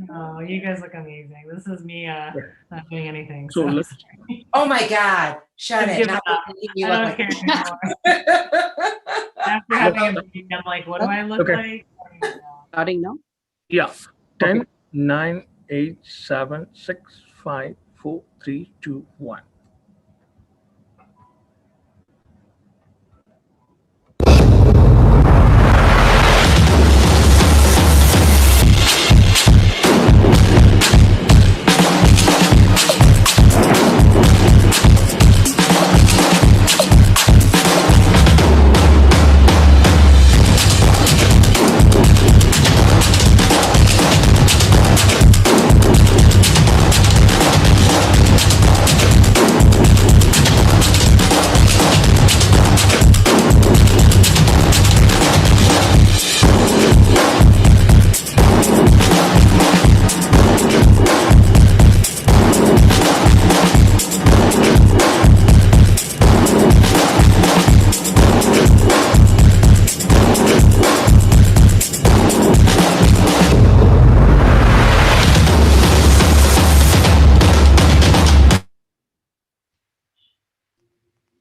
No, you guys look amazing. This is me not doing anything. So let's Oh my God, shut I've it. given Not up. making you I look don't like care anymore. After having a baby, I'm like, what do I look like? I don't even know. Starting now? yeah, 10, Okay. 9, 8, 7, 6, 5, 4, 3, 2, 1.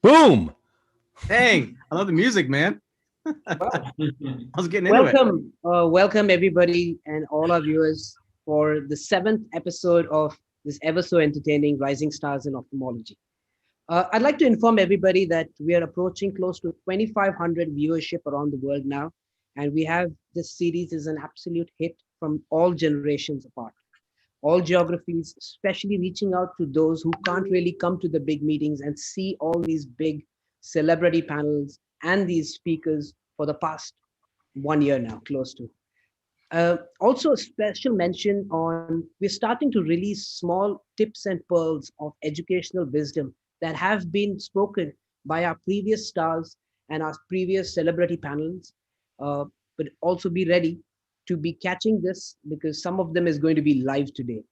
Boom. Dang, I love the music, man. I was getting into it. Welcome everybody and all our viewers for the 7th episode of this ever so entertaining Rising Stars in Ophthalmology. I'd like to inform everybody that we are approaching close to 2,500 viewership around the world now, and we have this series is an absolute hit from all generations apart, all geographies, especially reaching out to those who can't really come to the big meetings and see all these big celebrity panels and these speakers for the past 1 year now, close to. Also, a special mention on we're starting to release small tips and pearls of educational wisdom that have been spoken by our previous stars and our previous celebrity panels. But also be ready to be catching this because some of them is going to be live today.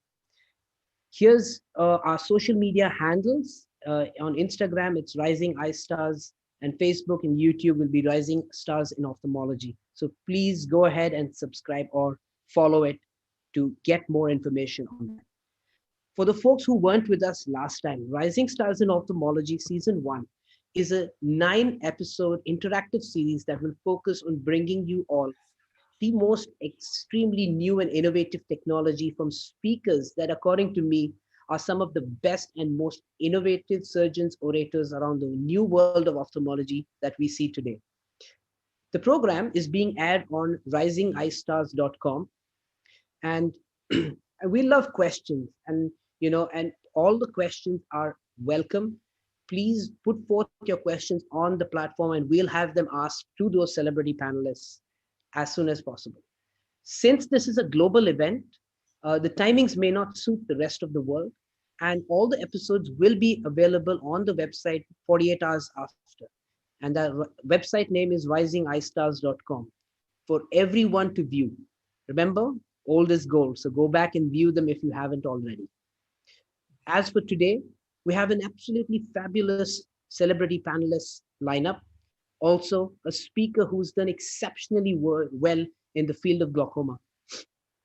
Here's our social media handles. On Instagram, it's Rising Eye Stars, and Facebook and YouTube will be Rising Stars in Ophthalmology. So please go ahead and subscribe or follow it to get more information on that. For the folks who weren't with us last time, Rising Stars in Ophthalmology Season 1 is a 9-episode interactive series that will focus on bringing you all the most extremely new and innovative technology from speakers that, according to me, are some of the best and most innovative surgeons, orators around the new world of ophthalmology that we see today. The program is being aired on risingeyestars.com, and we love questions, and and all the questions are welcome. Please put forth your questions on the platform, and we'll have them asked to those celebrity panelists as soon as possible. Since this is a global event, the timings may not suit the rest of the world, and all the episodes will be available on the website 48 hours after. And the website name is risingeyestars.com for everyone to view. Remember, old is gold, so go back and view them if you haven't already. As for today, we have an absolutely fabulous celebrity panelist lineup. Also, a speaker who's done exceptionally well in the field of glaucoma.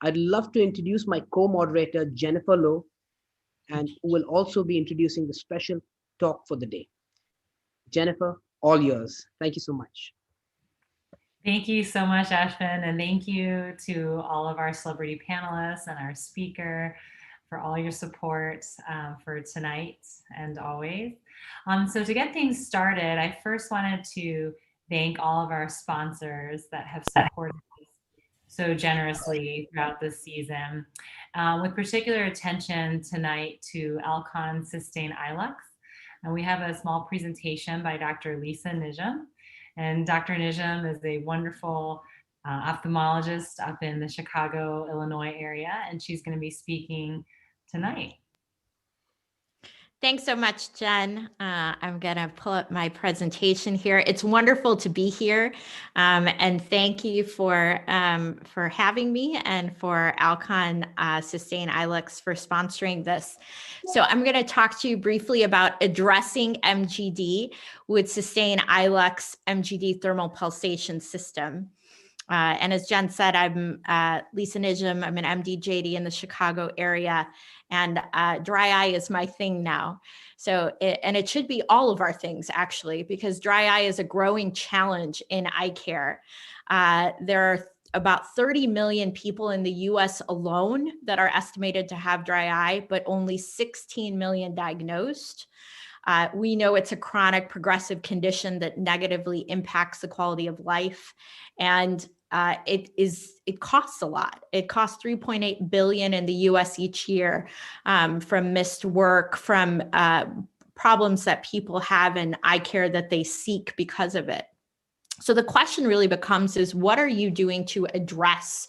I'd love to introduce my co-moderator, Jennifer Lowe, and who will also be introducing the special talk for the day. Jennifer, all yours. Thank you so much. Thank you so much, Ashvin, and thank you to all of our celebrity panelists and our speaker for all your support for tonight and always. So to get things started, I first wanted to thank all of our sponsors that have supported us so generously throughout this season, with particular attention tonight to Alcon Sustain Ilux. And we have a small presentation by Dr. Lisa Nijam. And Dr. Nijam is a wonderful ophthalmologist up in the Chicago, Illinois area, and she's going to be speaking tonight. Thanks so much, Jen. I'm going to pull up my presentation here. It's wonderful to be here, and thank you for having me and for Alcon Sustain Ilux for sponsoring this. So I'm going to talk to you briefly about addressing MGD with Sustain Ilux MGD thermal pulsation system. And as Jen said, I'm Lisa Nijam. I'm an MD JD in the Chicago area, and dry eye is my thing now. So, it should be all of our things actually, because dry eye is a growing challenge in eye care. There are about 30 million people in the US alone that are estimated to have dry eye, but only 16 million diagnosed. We know it's a chronic progressive condition that negatively impacts the quality of life. And it costs a lot. It costs 3.8 billion in the US each year, from missed work, from problems that people have in eye care that they seek because of it. So the question really becomes is, what are you doing to address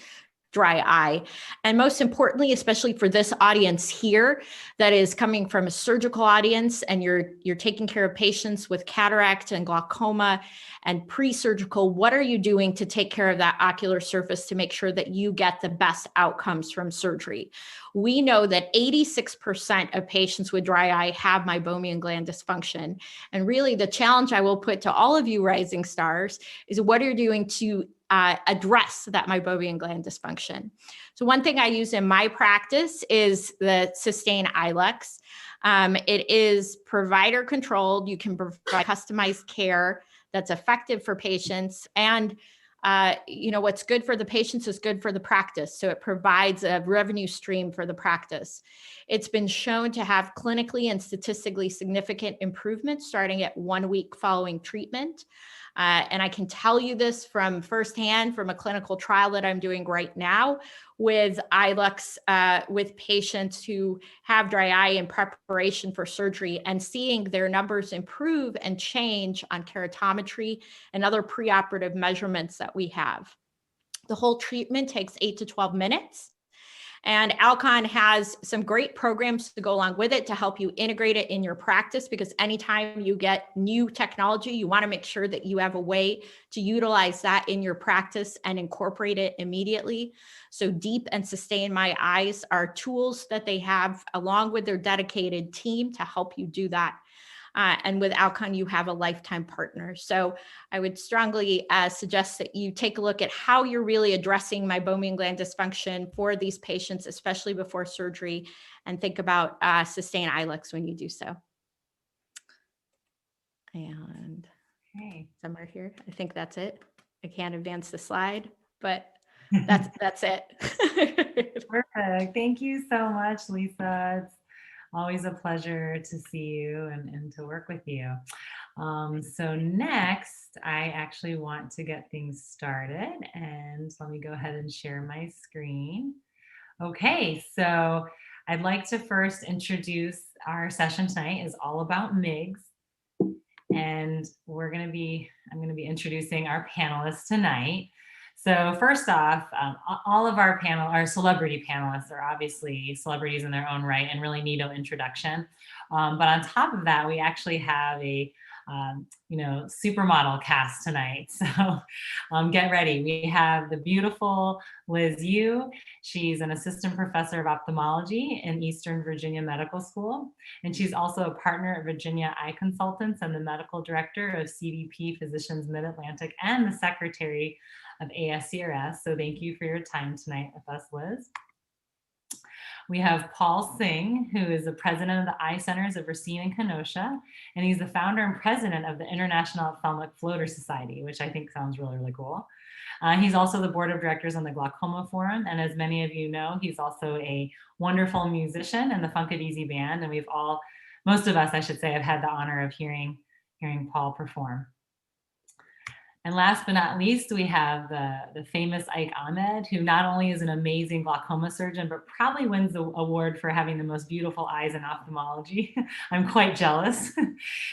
dry eye? And most importantly, especially for this audience here that is coming from a surgical audience, and you're taking care of patients with cataract and glaucoma and pre-surgical, what are you doing to take care of that ocular surface to make sure that you get the best outcomes from surgery? We know that 86% of patients with dry eye have meibomian gland dysfunction. And really the challenge I will put to all of you rising stars is, what are you doing to address that meibomian gland dysfunction? So one thing I use in my practice is the Sustain iLux. It is provider controlled. You can provide customized care that's effective for patients. And what's good for the patients is good for the practice. So it provides a revenue stream for the practice. It's been shown to have clinically and statistically significant improvements starting at 1 week following treatment. And I can tell you this from firsthand from a clinical trial that I'm doing right now with iLux, with patients who have dry eye in preparation for surgery, and seeing their numbers improve and change on keratometry and other preoperative measurements that we have. The whole treatment takes 8 to 12 minutes. And Alcon has some great programs to go along with it to help you integrate it in your practice, because anytime you get new technology, you want to make sure that you have a way to utilize that in your practice and incorporate it immediately. So Deep and Sustain My Eyes are tools that they have along with their dedicated team to help you do that. And with Alcon, you have a lifetime partner. So I would strongly suggest that you take a look at how you're really addressing meibomian gland dysfunction for these patients, especially before surgery, and think about Sustain iLux when you do so. And somewhere here, I think that's it. I can't advance the slide, but that's it. Perfect. Thank you so much, Lisa. It's always a pleasure to see you and to work with you. So next, I actually want to get things started, and let me go ahead and share my screen. Okay, so I'd like to first introduce our session tonight is all about MIGS. And I'm going to be introducing our panelists tonight. So first off, all of our celebrity panelists are obviously celebrities in their own right and really need no introduction. But on top of that, we actually have a supermodel cast tonight. So get ready. We have the beautiful Liz Yu. She's an assistant professor of ophthalmology in Eastern Virginia Medical School. And she's also a partner at Virginia Eye Consultants and the medical director of CDP Physicians Mid-Atlantic and the secretary of ASCRS. So thank you for your time tonight with us, Liz. We have Paul Singh, who is the president of the Eye Centers of Racine and Kenosha, and he's the founder and president of the International Ophthalmic Floater Society, which I think sounds really, really cool. He's also the board of directors on the Glaucoma Forum, and as many of you know, he's also a wonderful musician in the Funkadoozy Band, and most of us, I should say, have had the honor of hearing Paul perform. And last but not least, we have the famous Ike Ahmed, who not only is an amazing glaucoma surgeon, but probably wins the award for having the most beautiful eyes in ophthalmology. I'm quite jealous.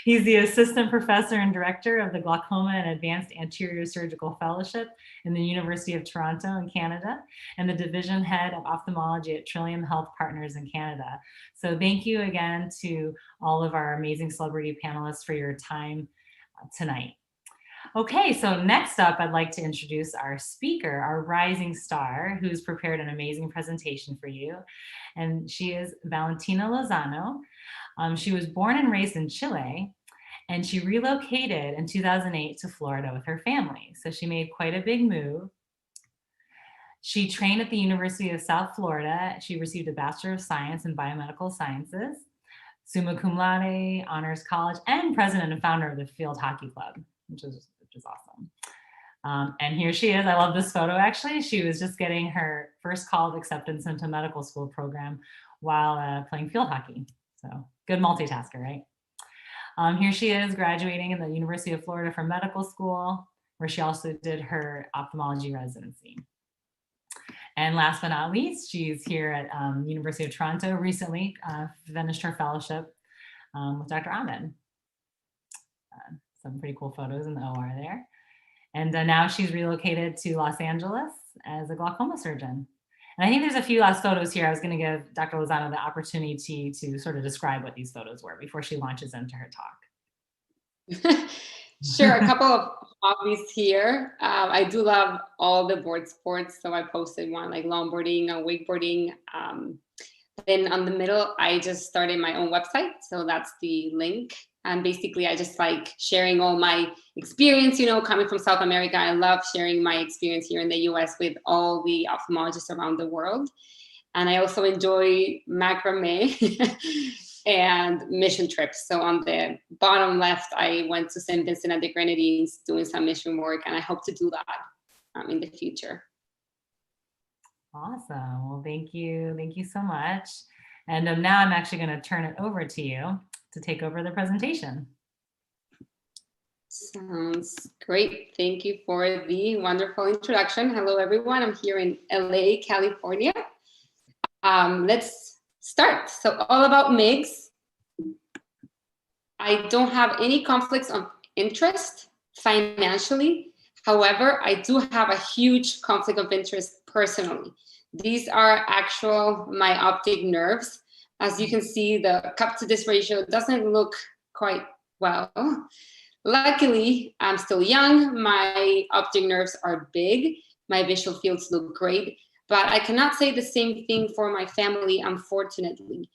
He's the assistant professor and director of the Glaucoma and Advanced Anterior Surgical Fellowship in the University of Toronto in Canada, and the division head of ophthalmology at Trillium Health Partners in Canada. So thank you again to all of our amazing celebrity panelists for your time tonight. Okay, so next up, I'd like to introduce our speaker, our rising star, who's prepared an amazing presentation for you. And she is Valentina Lozano. She was born and raised in Chile, and she relocated in 2008 to Florida with her family. So she made quite a big move. She trained at the University of South Florida. She received a Bachelor of Science in Biomedical Sciences, summa cum laude, honors college, and president and founder of the Field Hockey Club, which is awesome. And here she is. I love this photo, actually. She was just getting her first call of acceptance into medical school program while playing field hockey. So good multitasker, right? Here she is graduating in the University of Florida for medical school, where she also did her ophthalmology residency. And last but not least, she's here at University of Toronto, recently finished her fellowship with Dr. Ahmed. Some pretty cool photos in the OR there. And now she's relocated to Los Angeles as a glaucoma surgeon. And I think there's a few last photos here. I was going to give Dr. Lozano the opportunity to sort of describe what these photos were before she launches into her talk. Sure, a couple of hobbies here. I do love all the board sports. So I posted one like longboarding and wakeboarding. Then on the middle, I just started my own website. So that's the link. And basically, I just like sharing all my experience, you know, coming from South America. I love sharing my experience here in the US with all the ophthalmologists around the world. And I also enjoy macrame and mission trips. So on the bottom left, I went to St. Vincent and the Grenadines doing some mission work, and I hope to do that in the future. Awesome. Well, thank you. Thank you so much. And now I'm actually going to turn it over to you to take over the presentation. Sounds great. Thank you for the wonderful introduction. Hello, everyone. I'm here in LA, California. Let's start. So all about MIGS. I don't have any conflicts of interest financially. However, I do have a huge conflict of interest personally. These are actual myoptic nerves. As you can see, the cup to disc ratio doesn't look quite well. Luckily, I'm still young. My optic nerves are big. My visual fields look great, but I cannot say the same thing for my family, unfortunately.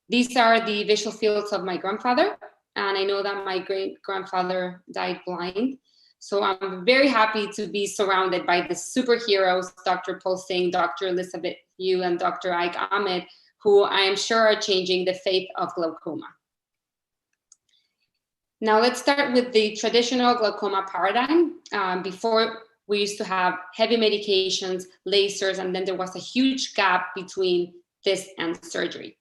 These are the visual fields of my grandfather, and I know that my great-grandfather died blind. So I'm very happy to be surrounded by the superheroes, Dr. Paul Singh, Dr. Elizabeth Yu, and Dr. Ike Ahmed, who I am sure are changing the fate of glaucoma. Now let's start with the traditional glaucoma paradigm. Before, we used to have heavy medications, lasers, and then there was a huge gap between this and surgery.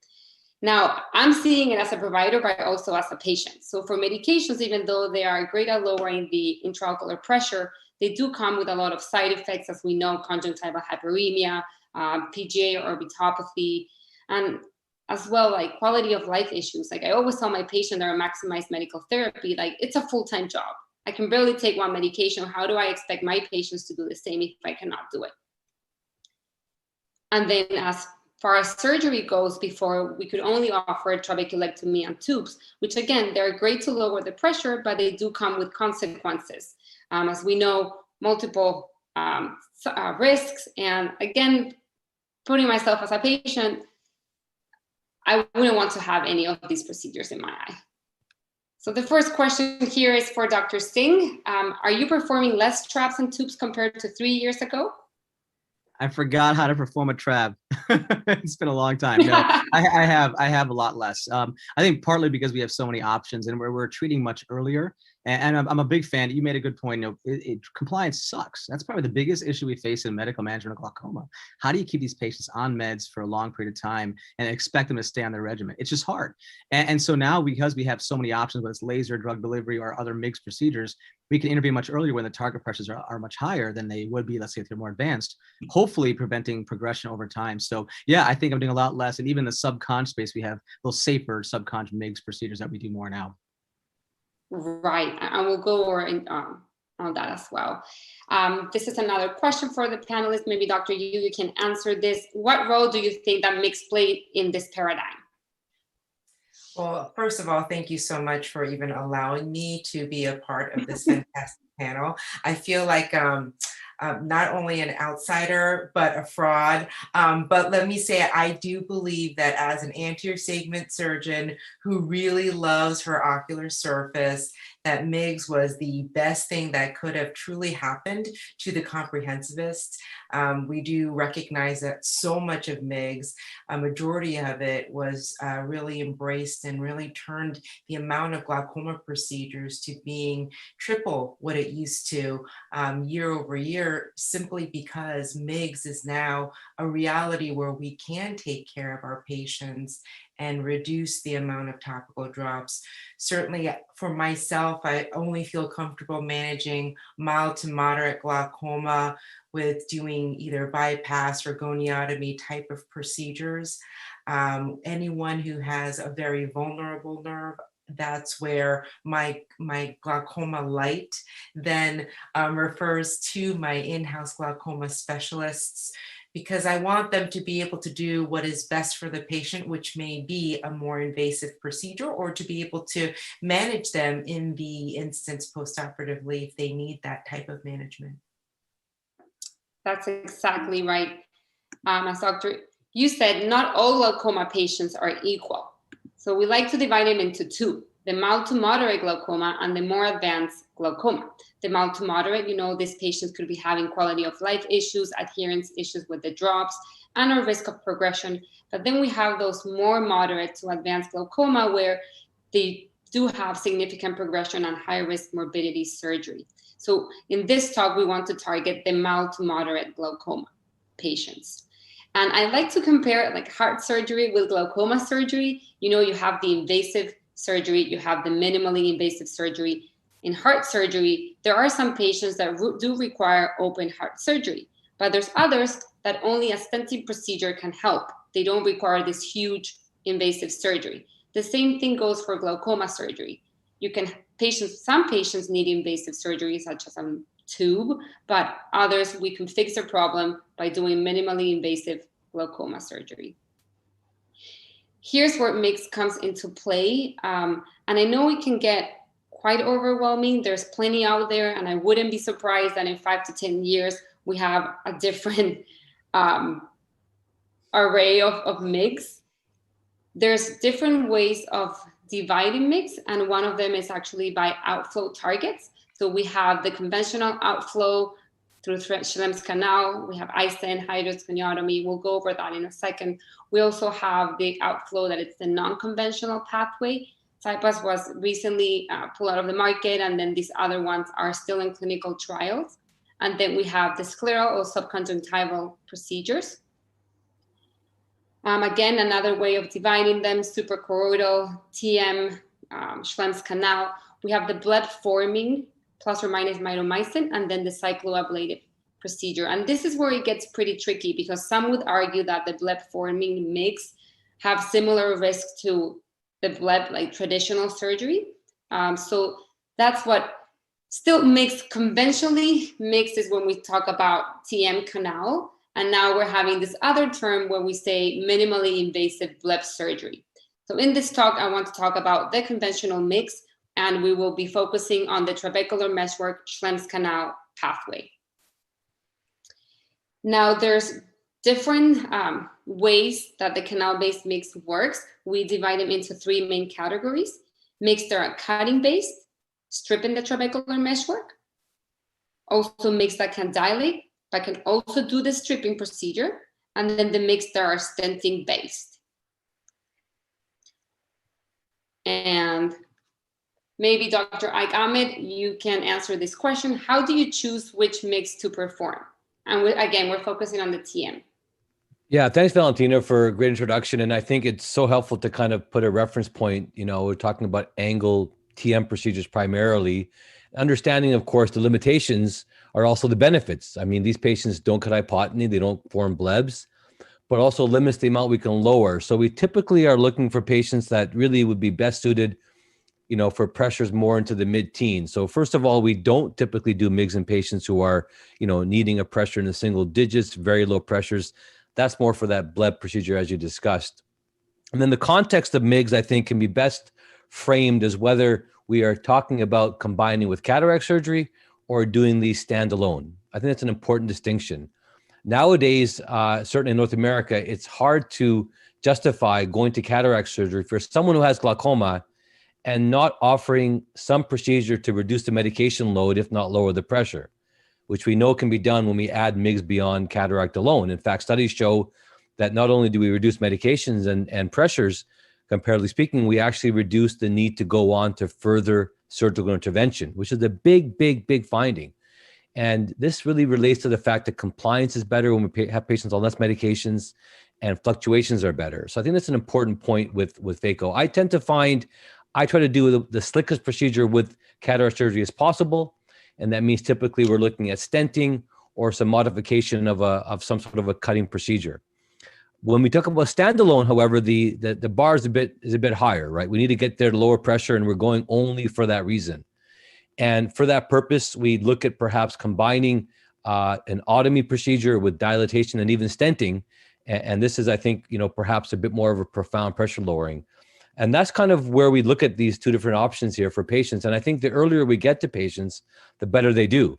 Now, I'm seeing it as a provider, but also as a patient. So for medications, even though they are great at lowering the intraocular pressure, they do come with a lot of side effects, as we know, conjunctival hyperemia, PGA or orbitopathy, and as well, like quality of life issues. Like I always tell my patient that are maximized medical therapy, like it's a full-time job. I can barely take one medication. How do I expect my patients to do the same if I cannot do it? And then as far as surgery goes, before we could only offer trabeculectomy and tubes, which again, they're great to lower the pressure, but they do come with consequences. As we know, multiple risks. And again, putting myself as a patient, I wouldn't want to have any of these procedures in my eye. So the first question here is for Dr. Singh. Are you performing less trabs and tubes compared to 3 years ago? I forgot how to perform a trab. It's been a long time. No, I have a lot less. I think partly because we have so many options and we're treating much earlier. And I'm a big fan. You made a good point. You know, compliance sucks. That's probably the biggest issue we face in medical management of glaucoma. How do you keep these patients on meds for a long period of time and expect them to stay on their regimen? It's just hard. And so now, because we have so many options, whether it's laser, drug delivery, or other MIGS procedures, we can intervene much earlier when the target pressures are much higher than they would be, let's say, if they're more advanced, hopefully preventing progression over time. So yeah, I think I'm doing a lot less. And even the subconj space, we have those safer subconj MIGS procedures that we do more now. Right, and we'll go over on that as well. This is another question for the panelists. Maybe Dr. Yu, you can answer this. What role do you think that MIGS played in this paradigm? Well, first of all, thank you so much for even allowing me to be a part of this fantastic panel. I feel like not only an outsider, but a fraud. But let me say, I do believe that as an anterior segment surgeon who really loves her ocular surface, that MIGS was the best thing that could have truly happened to the comprehensivist. We do recognize that so much of MIGS, a majority of it was really embraced and really turned the amount of glaucoma procedures to being triple what it used to year over year, simply because MIGS is now a reality where we can take care of our patients and reduce the amount of topical drops. Certainly for myself, I only feel comfortable managing mild to moderate glaucoma with doing either bypass or goniotomy type of procedures. Anyone who has a very vulnerable nerve, that's where my glaucoma light then refers to my in-house glaucoma specialists, because I want them to be able to do what is best for the patient, which may be a more invasive procedure, or to be able to manage them in the instance postoperatively if they need that type of management. That's exactly right. As Dr. You said, not all glaucoma patients are equal. So we like to divide them into two: the mild to moderate glaucoma and the more advanced glaucoma. The mild to moderate, these patients could be having quality of life issues, adherence issues with the drops, and a risk of progression. But then we have those more moderate to advanced glaucoma where they do have significant progression and high risk morbidity surgery. So in this talk, we want to target the mild to moderate glaucoma patients. And I like to compare like heart surgery with glaucoma surgery. You have the invasive surgery, you have the minimally invasive surgery. In heart surgery, there are some patients that do require open heart surgery, but there's others that only a stenting procedure can help. They don't require this huge invasive surgery. The same thing goes for glaucoma surgery. Some patients need invasive surgery, such as a tube, but others we can fix their problem by doing minimally invasive glaucoma surgery. Here's where MIGS comes into play. And I know it can get quite overwhelming. There's plenty out there, and I wouldn't be surprised that in 5 to 10 years, we have a different array of MIGS. There's different ways of dividing MIGS, and one of them is actually by outflow targets. So we have the conventional outflow through Schlemm's canal. We have iStent, high-dose goniotomy. We'll go over that in a second. We also have the outflow that it's the non-conventional pathway. CyPass was recently pulled out of the market, and then these other ones are still in clinical trials. And then we have the scleral or subconjunctival procedures. Again, another way of dividing them: suprachoroidal, TM, Schlemm's canal. We have the bleb-forming plus or minus mitomycin, and then the cycloablative procedure. And this is where it gets pretty tricky, because some would argue that the bleb-forming MIGS have similar risks to the bleb, like traditional surgery. So that's what still MIGS conventionally. MIGS is when we talk about TM canal. And now we're having this other term where we say minimally invasive bleb surgery. So in this talk, I want to talk about the conventional MIGS, and we will be focusing on the trabecular meshwork Schlemm's canal pathway. Now there's different ways that the canal-based MIGS works. We divide them into 3 main categories: MIGS that are cutting-based, stripping the trabecular meshwork; also MIGS that can dilate, but can also do the stripping procedure; and then the MIGS that are stenting-based. And maybe Dr. Ahmed, you can answer this question. How do you choose which MIGS to perform? And again, we're focusing on the TM. Yeah, thanks, Valentina, for a great introduction. And I think it's so helpful to kind of put a reference point. We're talking about angle TM procedures primarily. Understanding, of course, the limitations are also the benefits. I mean, these patients don't cut hypotony, they don't form blebs, but also limits the amount we can lower. So we typically are looking for patients that really would be best suited for pressures more into the mid-teens. So first of all, we don't typically do MIGS in patients who are, needing a pressure in the single digits, very low pressures. That's more for that bleb procedure, as you discussed. And then the context of MIGS, I think, can be best framed as whether we are talking about combining with cataract surgery or doing these standalone. I think that's an important distinction. Nowadays, certainly in North America, it's hard to justify going to cataract surgery for someone who has glaucoma and not offering some procedure to reduce the medication load, if not lower the pressure, which we know can be done when we add MIGS beyond cataract alone. In fact, studies show that not only do we reduce medications and pressures, comparatively speaking, we actually reduce the need to go on to further surgical intervention, which is a big, big, big finding. And this really relates to the fact that compliance is better when we have patients on less medications and fluctuations are better. So I think that's an important point with phaco. I tend to find, I try to do the slickest procedure with cataract surgery as possible. And that means typically we're looking at stenting or some modification of some sort of a cutting procedure. When we talk about standalone, however, the bar is a bit higher, right? We need to get there to lower pressure, and we're going only for that reason. And for that purpose, we look at perhaps combining an otomy procedure with dilatation and even stenting. And this is, I think, perhaps a bit more of a profound pressure lowering. And that's kind of where we look at these two different options here for patients. And I think the earlier we get to patients, the better they do.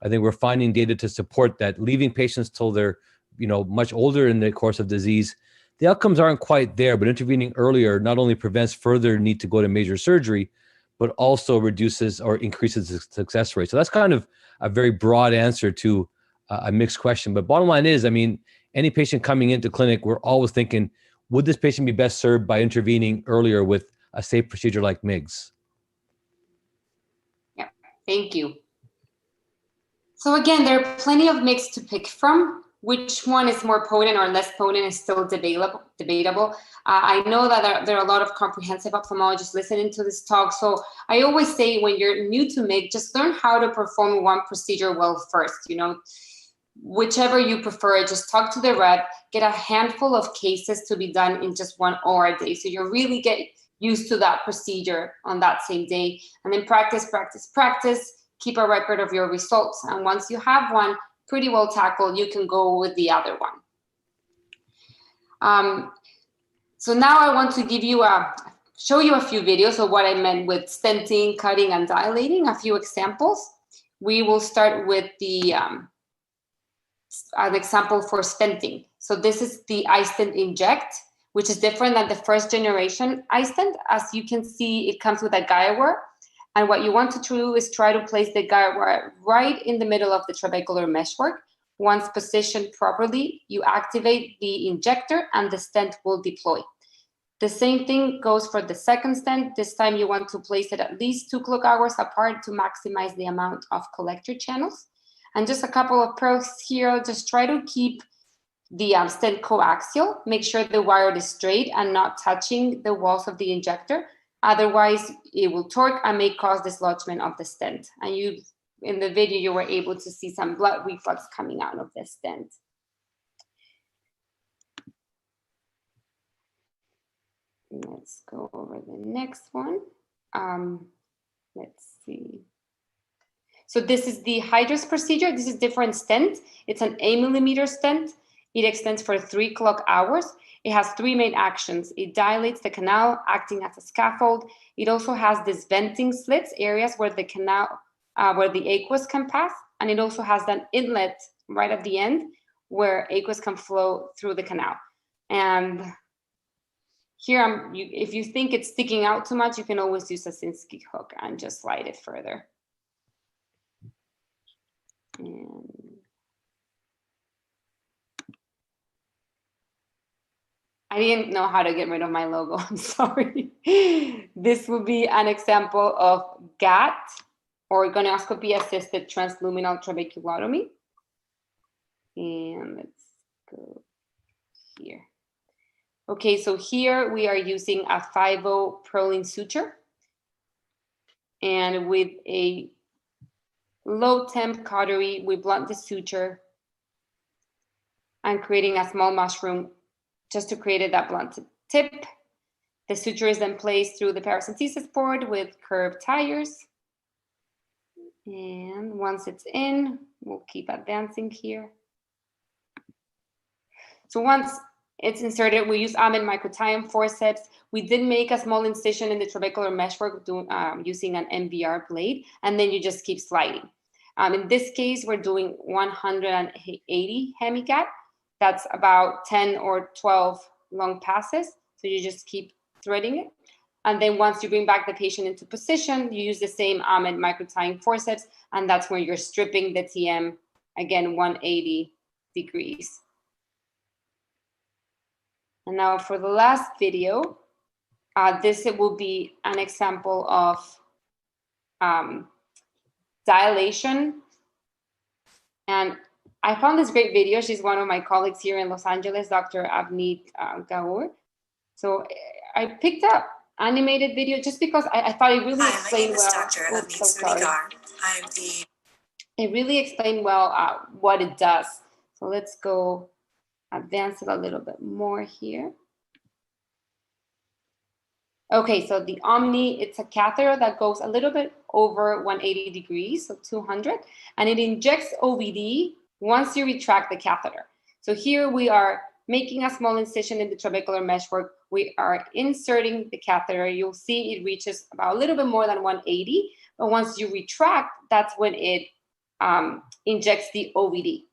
I think we're finding data to support that. Leaving patients till they're much older in the course of disease, the outcomes aren't quite there, but intervening earlier not only prevents further need to go to major surgery, but also reduces or increases the success rate. So that's kind of a very broad answer to a mixed question. But bottom line is, I mean, any patient coming into clinic, we're always thinking, would this patient be best served by intervening earlier with a safe procedure like MIGS? Yeah, thank you. So again, there are plenty of MIGS to pick from. Which one is more potent or less potent is still debatable. I know that there are a lot of comprehensive ophthalmologists listening to this talk. So I always say when you're new to MIGS, just learn how to perform one procedure well first. Whichever you prefer, just talk to the rep, get a handful of cases to be done in just 1 hour a day. So you really get used to that procedure on that same day. And then practice, keep a record of your results. And once you have one pretty well tackled, you can go with the other one. So now I want to show you a few videos of what I meant with stenting, cutting, and dilating, a few examples. We will start with an example for stenting. So this is the iStent inject, which is different than the first generation iStent. As you can see, it comes with a guide wire. And what you want to do is try to place the guide wire right in the middle of the trabecular meshwork. Once positioned properly, you activate the injector and the stent will deploy. The same thing goes for the second stent. This time you want to place it at least 2 clock hours apart to maximize the amount of collector channels. And just a couple of pros here, just try to keep the stent coaxial. Make sure the wire is straight and not touching the walls of the injector. Otherwise, it will torque and may cause dislodgement of the stent. And in the video, you were able to see some blood reflux coming out of the stent. Let's go over the next one. Let's see. So this is the Hydrus procedure. This is different stent. It's an 8mm stent. It extends for 3 clock hours. It has 3 main actions. It dilates the canal, acting as a scaffold. It also has these venting slits, areas where the canal, where the aqueous can pass. And it also has that inlet right at the end where aqueous can flow through the canal. And here, if you think it's sticking out too much, you can always use a Singh hook and just slide it further. And I didn't know how to get rid of my logo, I'm sorry. This would be an example of GAT, or gonioscopy-assisted transluminal trabeculotomy. And let's go here. Okay, so here we are using a 5-0 Prolene suture. And with a low temp cautery, we blunt the suture and creating a small mushroom just to create that blunt tip. The suture is then placed through the paracentesis board with curved tires. And once it's in, we'll keep advancing here. So once it's inserted, we use Ahmed microtium forceps. We did make a small incision in the trabecular meshwork using an MBR blade, and then you just keep sliding. In this case, we're doing 180 hemicat. That's about 10 or 12 long passes. So you just keep threading it. And then once you bring back the patient into position, you use the same Ahmed micro-tying forceps, and that's where you're stripping the TM, again, 180 degrees. And now for the last video, this will be an example of dilation. And I found this great video. She's one of my colleagues here in Los Angeles, Dr. Ahmed Gaur. So I picked up animated video just because I thought it really explained well. It really explained well what it does. So let's go advance it a little bit more here. Okay, so the Omni, it's a catheter that goes a little bit over 180 degrees, so 200, and it injects OVD once you retract the catheter. So here we are making a small incision in the trabecular meshwork. We are inserting the catheter. You'll see it reaches about a little bit more than 180, but once you retract, that's when it injects the OVD.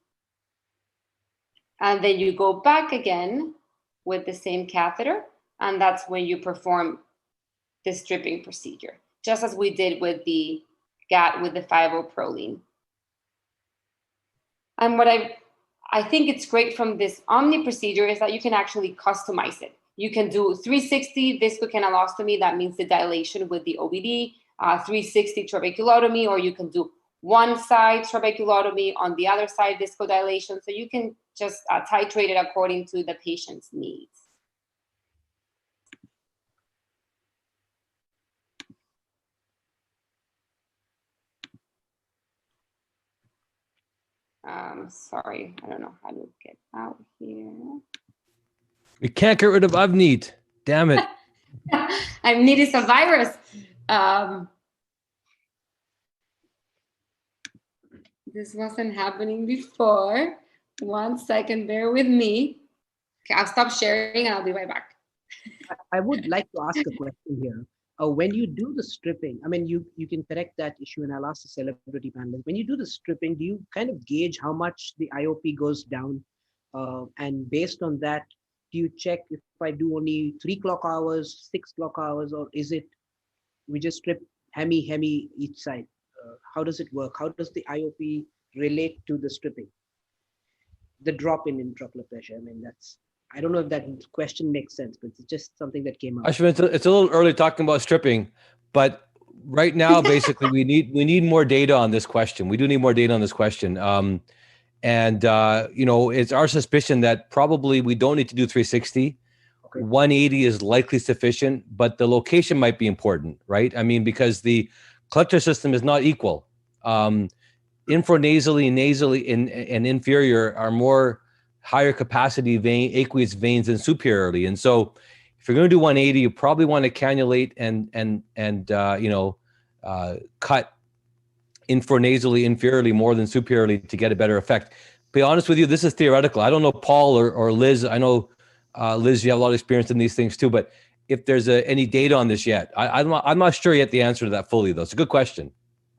And then you go back again with the same catheter, and that's when you perform the stripping procedure, just as we did with the GAT with the 5-O-proline. And what I think it's great from this Omni procedure is that you can actually customize it. You can do 360 viscocanalostomy, that means the dilation with the OVD, 360 trabeculotomy, or you can do one side trabeculotomy, on the other side viscodilation. So you can just titrate it according to the patient's needs. Sorry, I don't know how to get out here. We can't get rid of Avneet. Damn it. Avneet is a virus. This wasn't happening before. 1 second, bear with me. Okay, I'll stop sharing and I'll be right back. I would like to ask a question here. When you do the stripping, I mean, you can correct that issue, and I'll ask the celebrity panelists. When you do the stripping, do you kind of gauge how much the IOP goes down? And based on that, do you check if I do only 3 clock hours, 6 clock hours, or is it we just strip hemi each side? How does it work? How does the IOP relate to the stripping? The drop in intraocular pressure. I mean, I don't know if that question makes sense, but it's just something that came up. Ashwin, it's a little early talking about stripping, but right now, basically, we need more data on this question. We do need more data on this question. It's our suspicion that probably we don't need to do 360. Okay. 180 is likely sufficient, but the location might be important, right? I mean, because the collector system is not equal. Infranasally, nasally, and inferior are more higher capacity aqueous veins than superiorly. And so if you're going to do 180, you probably want to cannulate and cut infranasally inferiorly more than superiorly to get a better effect. Be honest with you, this is theoretical. I don't know Paul or Liz. I know Liz, you have a lot of experience in these things too, but if there's any data on this yet, I'm not sure yet the answer to that fully though. It's a good question.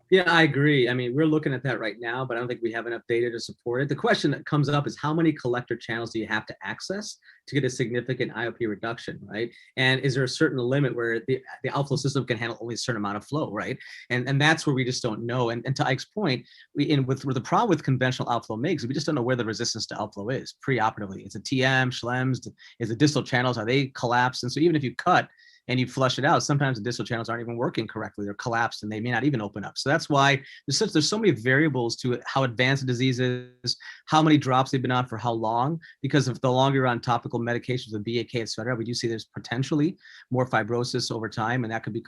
Yeah, I agree. I mean, we're looking at that right now, but I don't think we have enough data to support it. The question that comes up is how many collector channels do you have to access to get a significant IOP reduction, right? And is there a certain limit where the outflow system can handle only a certain amount of flow, right? And that's where we just don't know. And to Ike's point, with the problem with conventional outflow MIGS, we just don't know where the resistance to outflow is preoperatively. It's a TM, Schlemms, is the distal channels, are they collapsed? And so even if you cut and you flush it out, sometimes the distal channels aren't even working correctly. They're collapsed and they may not even open up. So that's why there's so many variables to how advanced the disease is, how many drops they've been on for how long, because if the longer you're on topical medications with BAK, et cetera, we do see there's potentially more fibrosis over time, and that could be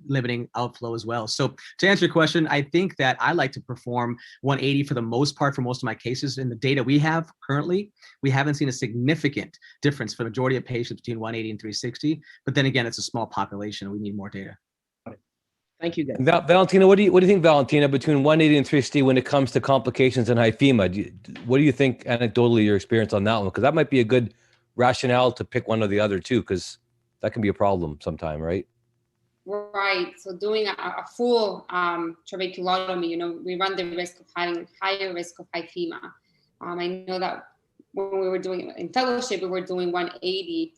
limiting outflow as well. So to answer your question, I think that I like to perform 180 for the most part for most of my cases. In the data we have currently, we haven't seen a significant difference for the majority of patients between 180 and 360. But then again, it's a small population. We need more data. Thank you, guys. Valentina, what do you think, Valentina, between 180 and 360 when it comes to complications and hyphema? What do you think anecdotally, your experience on that one? Because that might be a good rationale to pick one or the other too, because that can be a problem sometime, right? Right. So doing a full trabeculotomy, we run the risk of having higher risk of hyphema. I know that when we were doing it in fellowship, we were doing 180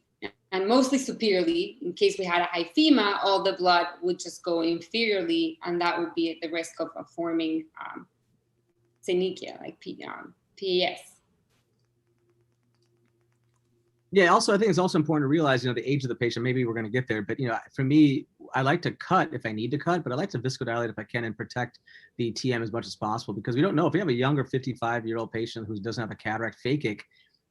and mostly superiorly. In case we had a hyphema, all the blood would just go inferiorly, and that would be at the risk of forming synechia, like PAS. Yeah, also, I think it's also important to realize, the age of the patient. Maybe we're going to get there, but for me, I like to cut if I need to cut, but I like to viscodilate if I can and protect the TM as much as possible, because we don't know if we have a younger 55-year-old patient who doesn't have a cataract phakic,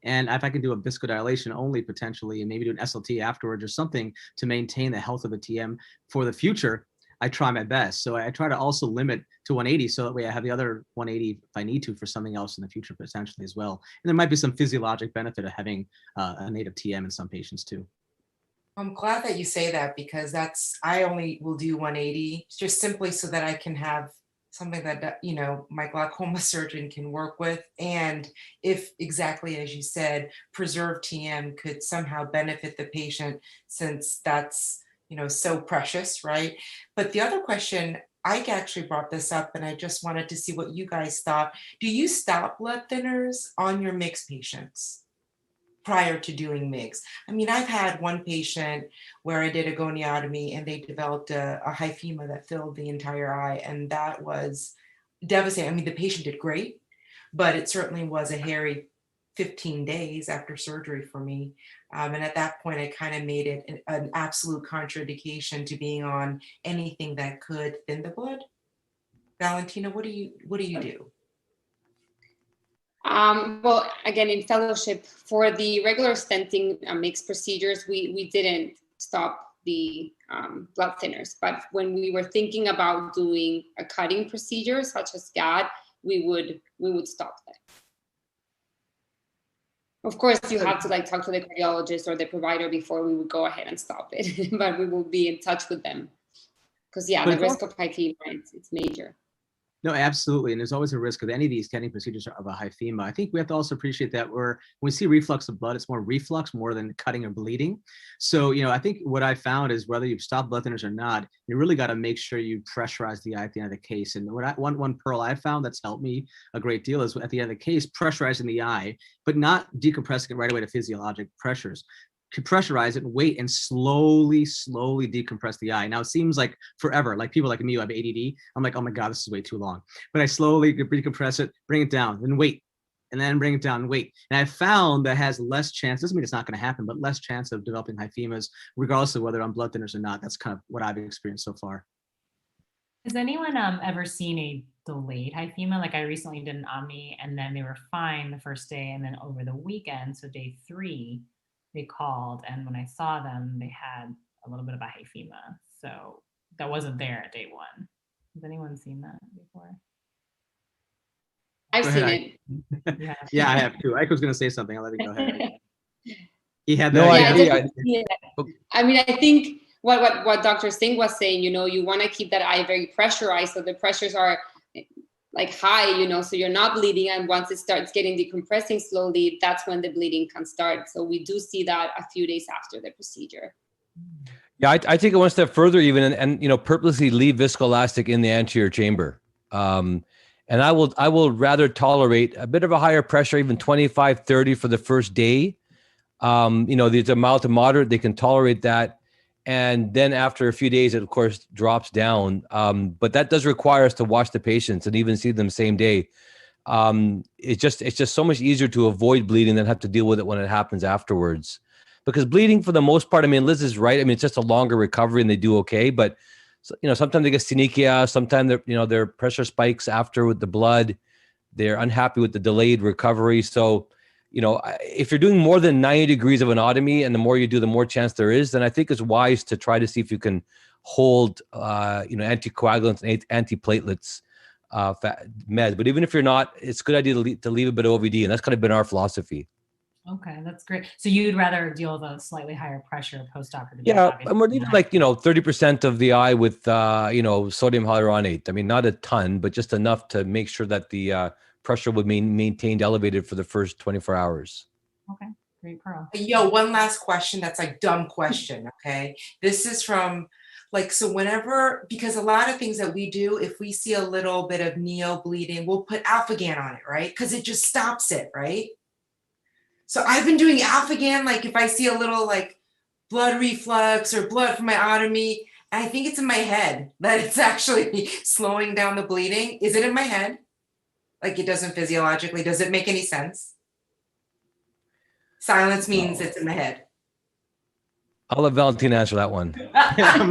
and if I can do a viscodilation only potentially, and maybe do an SLT afterwards or something to maintain the health of the TM for the future, I try my best. So I try to also limit to 180, so that way I have the other 180 if I need to for something else in the future potentially as well. And there might be some physiologic benefit of having a native TM in some patients too. I'm glad that you say that, because I only will do 180 just simply so that I can have something that, my glaucoma surgeon can work with. And if, exactly as you said, preserved TM could somehow benefit the patient, since that's, so precious, right? But the other question, I actually brought this up and I just wanted to see what you guys thought. Do you stop blood thinners on your MIGS patients prior to doing MIGS? I mean, I've had one patient where I did a goniotomy and they developed a hyphema that filled the entire eye, and that was devastating. I mean, the patient did great, but it certainly was a hairy 15 days after surgery for me. And at that point, I kind of made it an absolute contraindication to being on anything that could thin the blood. Valentina, what do you do? Well, again, in fellowship, for the regular stenting MIGS procedures, we didn't stop the blood thinners. But when we were thinking about doing a cutting procedure, such as GAD, we would stop that. Of course, you have to talk to the cardiologist or the provider before we would go ahead and stop it, but we will be in touch with them. Because the risk of hyphema, it's major. No, absolutely. And there's always a risk of any of these stenting procedures of a hyphema. I think we have to also appreciate that when we see reflux of blood, it's more reflux more than cutting or bleeding. So, I think what I found is whether you've stopped blood thinners or not, you really got to make sure you pressurize the eye at the end of the case. And one pearl I found that's helped me a great deal is at the end of the case, pressurizing the eye, but not decompressing it right away to physiologic pressures. To pressurize it, wait, and slowly decompress the eye. Now it seems like forever, like people like me who have ADD, I'm like, oh my God, this is way too long. But I slowly decompress it, bring it down, then wait, and then bring it down and wait. And I found that has less chance, doesn't mean it's not going to happen, but less chance of developing hyphemas, regardless of whether I'm blood thinners or not. That's kind of what I've experienced so far. Has anyone ever seen a delayed hyphema? Like I recently did an Omni and then they were fine the first day, and then over the weekend, so day 3, they called, and when I saw them, they had a little bit of a hyphema. So that wasn't there at day 1. Has anyone seen that before? I've seen it. Yeah. Yeah, I have too. Ike was going to say something. I'll let him go ahead. He had No, that. I mean, I think what Dr. Singh was saying, you want to keep that eye very pressurized, so the pressures are high, so you're not bleeding. And once it starts getting decompressing slowly, that's when the bleeding can start. So we do see that a few days after the procedure. Yeah, I take it one step further even, and purposely leave viscoelastic in the anterior chamber. And I will rather tolerate a bit of a higher pressure, even 25, 30 for the first day. These are mild to moderate, they can tolerate that. And then after a few days, it of course drops down. But that does require us to watch the patients and even see them same day. It's just so much easier to avoid bleeding than have to deal with it when it happens afterwards. Because bleeding, for the most part, I mean, Liz is right. I mean, it's just a longer recovery and they do okay. But sometimes they get synechia. Sometimes their pressure spikes after with the blood. They're unhappy with the delayed recovery. So, if you're doing more than 90 degrees of anotomy, and the more you do, the more chance there is, then I think it's wise to try to see if you can hold, anticoagulants and antiplatelets meds. But even if you're not, it's a good idea to leave a bit of OVD, and that's kind of been our philosophy. Okay, that's great. So you'd rather deal with a slightly higher pressure post-operative? Yeah, and we're even 30% of the eye with, sodium hyaluronate. I mean, not a ton, but just enough to make sure that the pressure would be maintained elevated for the first 24 hours. Okay, great, Pearl. Yo, one last question. That's dumb question. Okay. This is from Like, so whenever, because a lot of things that we do, if we see a little bit of neo bleeding, we'll put Alphagan on it, right? Because it just stops it, right? So I've been doing Alphagan, like if I see a little like blood reflux or blood from my otomy, I think it's in my head that it's actually slowing down the bleeding. Is it in my head? Like it doesn't physiologically, does it make any sense? Silence means it's in the head. I'll let Valentina answer that one. I'm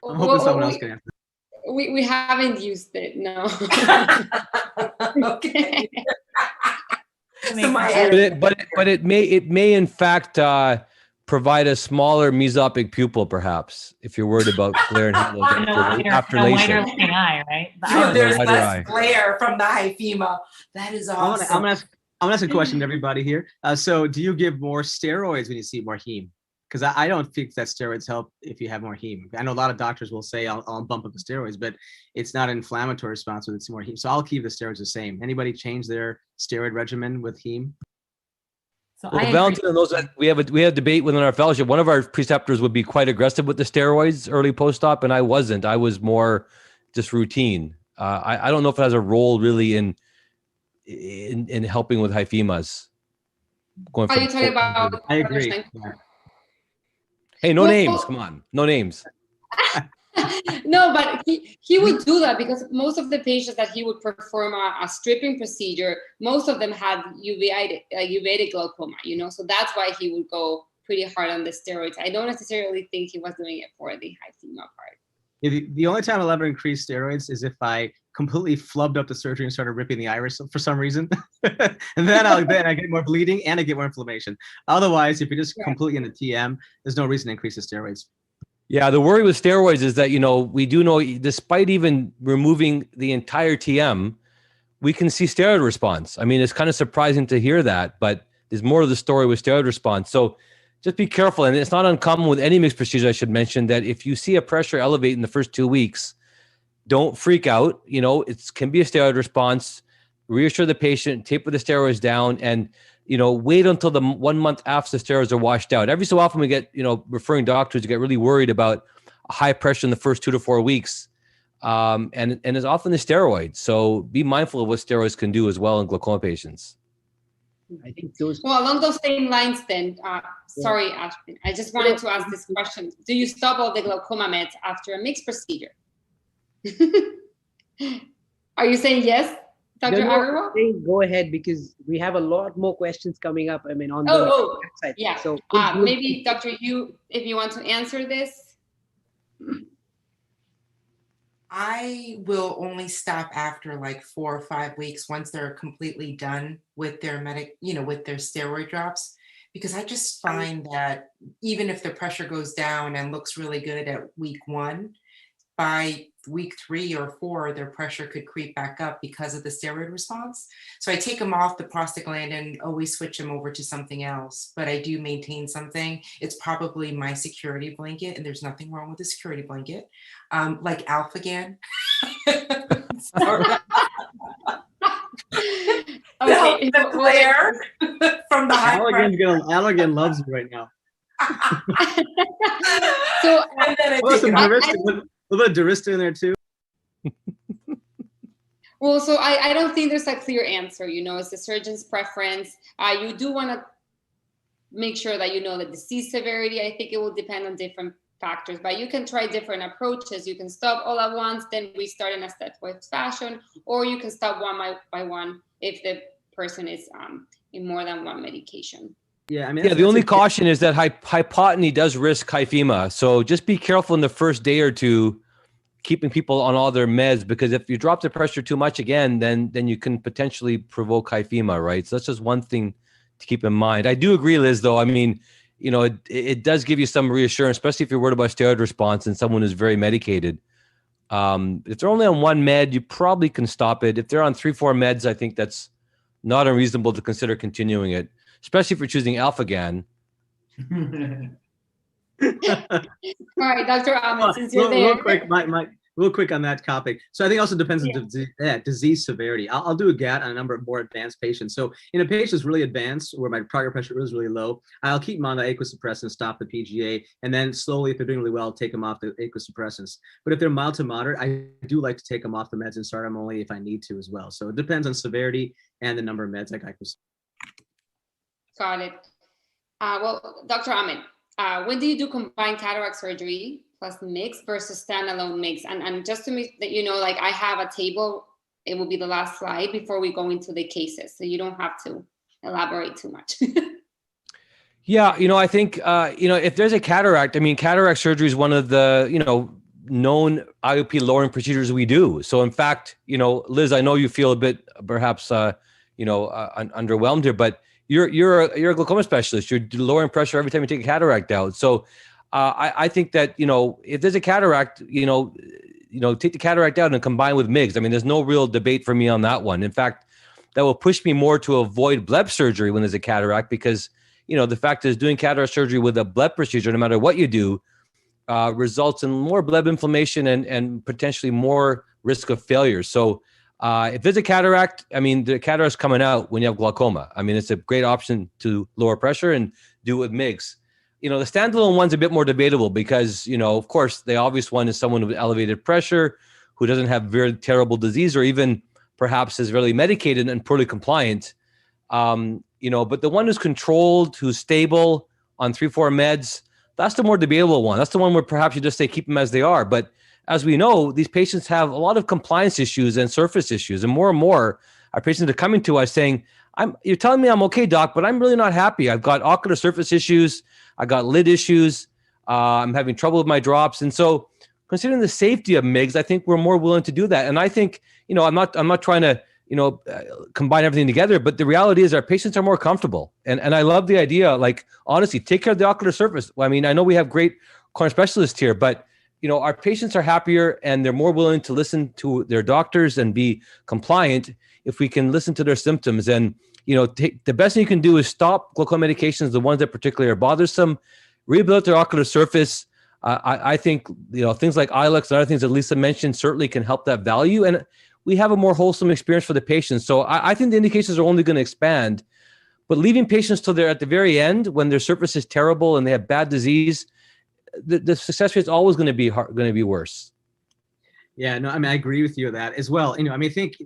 hoping someone else can answer. We haven't used it, no. Okay. But it may in fact provide a smaller mesopic pupil, perhaps, if you're worried about glare and halos after no LASIK. wider looking eye, right? The So eye- there's wider less eye. glare from the hyphema. That is awesome. I'm gonna ask a question to everybody here. So do you give more steroids when you see more heme? Because I don't think that steroids help if you have more heme. I know a lot of doctors will say I'll bump up the steroids, but it's not an inflammatory response when it's more heme. So I'll keep the steroids the same. Anybody change their steroid regimen with heme? So I Well, agree. Valentina knows that we have a debate within our fellowship. One of our preceptors would be quite aggressive with the steroids early post-op, and I wasn't. I was more just routine. I don't know if it has a role really in helping with hyphemas. Going Are from you talking about? I agree. Yeah. Hey, no Well, names. Come on, no names. No, but he would do that because most of the patients that he would perform a stripping procedure, most of them had uveitic glaucoma, you know, so that's why he would go pretty hard on the steroids. I don't necessarily think he was doing it for the hyphema part. The only time I'll ever increase steroids is if I completely flubbed up the surgery and started ripping the iris for some reason. And then I get more bleeding and I get more inflammation. Otherwise, if you're just completely in the TM, there's no reason to increase the steroids. Yeah, the worry with steroids is that, you know, we do know, despite even removing the entire TM, we can see steroid response. I mean, it's kind of surprising to hear that, but there's more of the story with steroid response. So just be careful. And it's not uncommon with any mixed procedure, I should mention, that if you see a pressure elevate in the first 2 weeks, don't freak out. You know, it can be a steroid response. Reassure the patient, taper the steroids down, and, you know, wait until the 1 month after the steroids are washed out. Every so often we get, you know, referring doctors get really worried about high pressure in the first 2 to 4 weeks. And it's often the steroids. So be mindful of what steroids can do as well in glaucoma patients. I think those. Well, along those same lines then, sorry, Ashwin, I just wanted to ask this question. Do you stop all the glaucoma meds after a mixed procedure? Are you saying yes, Dr. Agarwal? Go ahead, because we have a lot more questions coming up. I mean, on the website. Yeah. So maybe Dr. Yu, if you want to answer this. I will only stop after like 4 or 5 weeks once they're completely done with their with their steroid drops, because I just find that even if the pressure goes down and looks really good at week 1, by week 3 or 4, their pressure could creep back up because of the steroid response. So I take them off the prostaglandin, always switch them over to something else, but I do maintain something. It's probably my security blanket, and there's nothing wrong with the security blanket, like Alphagan. Okay. The glare from the high pressure. Allergan loves you right now. So And then I Oh, take some it off. Durista, a little bit of Durista in there too. Well, so I don't think there's a clear answer, you know, it's the surgeon's preference. You do want to make sure that you know the disease severity. I think it will depend on different factors, but you can try different approaches. You can stop all at once, then restart in a stepwise fashion, or you can stop one by one if the person is in more than one medication. Yeah, I mean, Yeah, the only caution is that hypotony does risk hyphema. So just be careful in the first day or two, keeping people on all their meds, because if you drop the pressure too much again, then you can potentially provoke hyphema, right? So that's just one thing to keep in mind. I do agree, Liz, though. I mean, you know, it does give you some reassurance, especially if you're worried about steroid response in someone who's very medicated. If they're only on one med, you probably can stop it. If they're on 3-4 meds, I think that's not unreasonable to consider continuing it, especially if you're choosing Alphagan. All right, Dr. Ahmed, since you're there. Real quick, real quick on that topic. So I think it also depends on disease severity. I'll do a GAT on a number of more advanced patients. So in a patient that's really advanced, where my target pressure is really low, I'll keep them on the aqueous suppressants, stop the PGA, and then slowly, if they're doing really well, I'll take them off the aqueous suppressants. But if they're mild to moderate, I do like to take them off the meds and start them only if I need to as well. So it depends on severity and the number of meds like I was. Got it. Well, Dr. Ahmed, when do you do combined cataract surgery plus MIGS versus standalone MIGS? And just to make that you know, like I have a table, it will be the last slide before we go into the cases. So you don't have to elaborate too much. Yeah, I think, if there's a cataract, cataract surgery is one of the, known IOP lowering procedures we do. So in fact, Liz, I know you feel a bit perhaps, underwhelmed here, but you're a glaucoma specialist. You're lowering pressure every time you take a cataract out. So I think that, if there's a cataract, take the cataract out and combine with MIGS. There's no real debate for me on that one. In fact, that will push me more to avoid bleb surgery when there's a cataract, because, the fact is doing cataract surgery with a bleb procedure, no matter what you do, results in more bleb inflammation and potentially more risk of failure. So if there's a cataract, the cataract's coming out when you have glaucoma. It's a great option to lower pressure and do with MIGS. The standalone one's a bit more debatable because, of course, the obvious one is someone with elevated pressure who doesn't have very terrible disease or even perhaps is really medicated and poorly compliant. But the one who's controlled, who's stable on 3-4 meds, that's the more debatable one. That's the one where perhaps you just say keep them as they are. But as we know, these patients have a lot of compliance issues and surface issues. And more our patients are coming to us saying, you're telling me I'm okay, doc, but I'm really not happy. I've got ocular surface issues. I got lid issues. I'm having trouble with my drops. And so considering the safety of MIGS, I think we're more willing to do that. And I think, I'm not trying to, combine everything together, but the reality is our patients are more comfortable. And I love the idea, like, honestly, take care of the ocular surface. I know we have great cornea specialists here, but our patients are happier and they're more willing to listen to their doctors and be compliant if we can listen to their symptoms. And, the best thing you can do is stop glaucoma medications, the ones that particularly are bothersome, rehabilitate their ocular surface. I think, things like iLux and other things that Lisa mentioned certainly can help that value. And we have a more wholesome experience for the patients. So I think the indications are only going to expand, but leaving patients till they're at the very end when their surface is terrible and they have bad disease, the success rate is always going to be worse. Yeah, no, I agree with you on that as well. I think,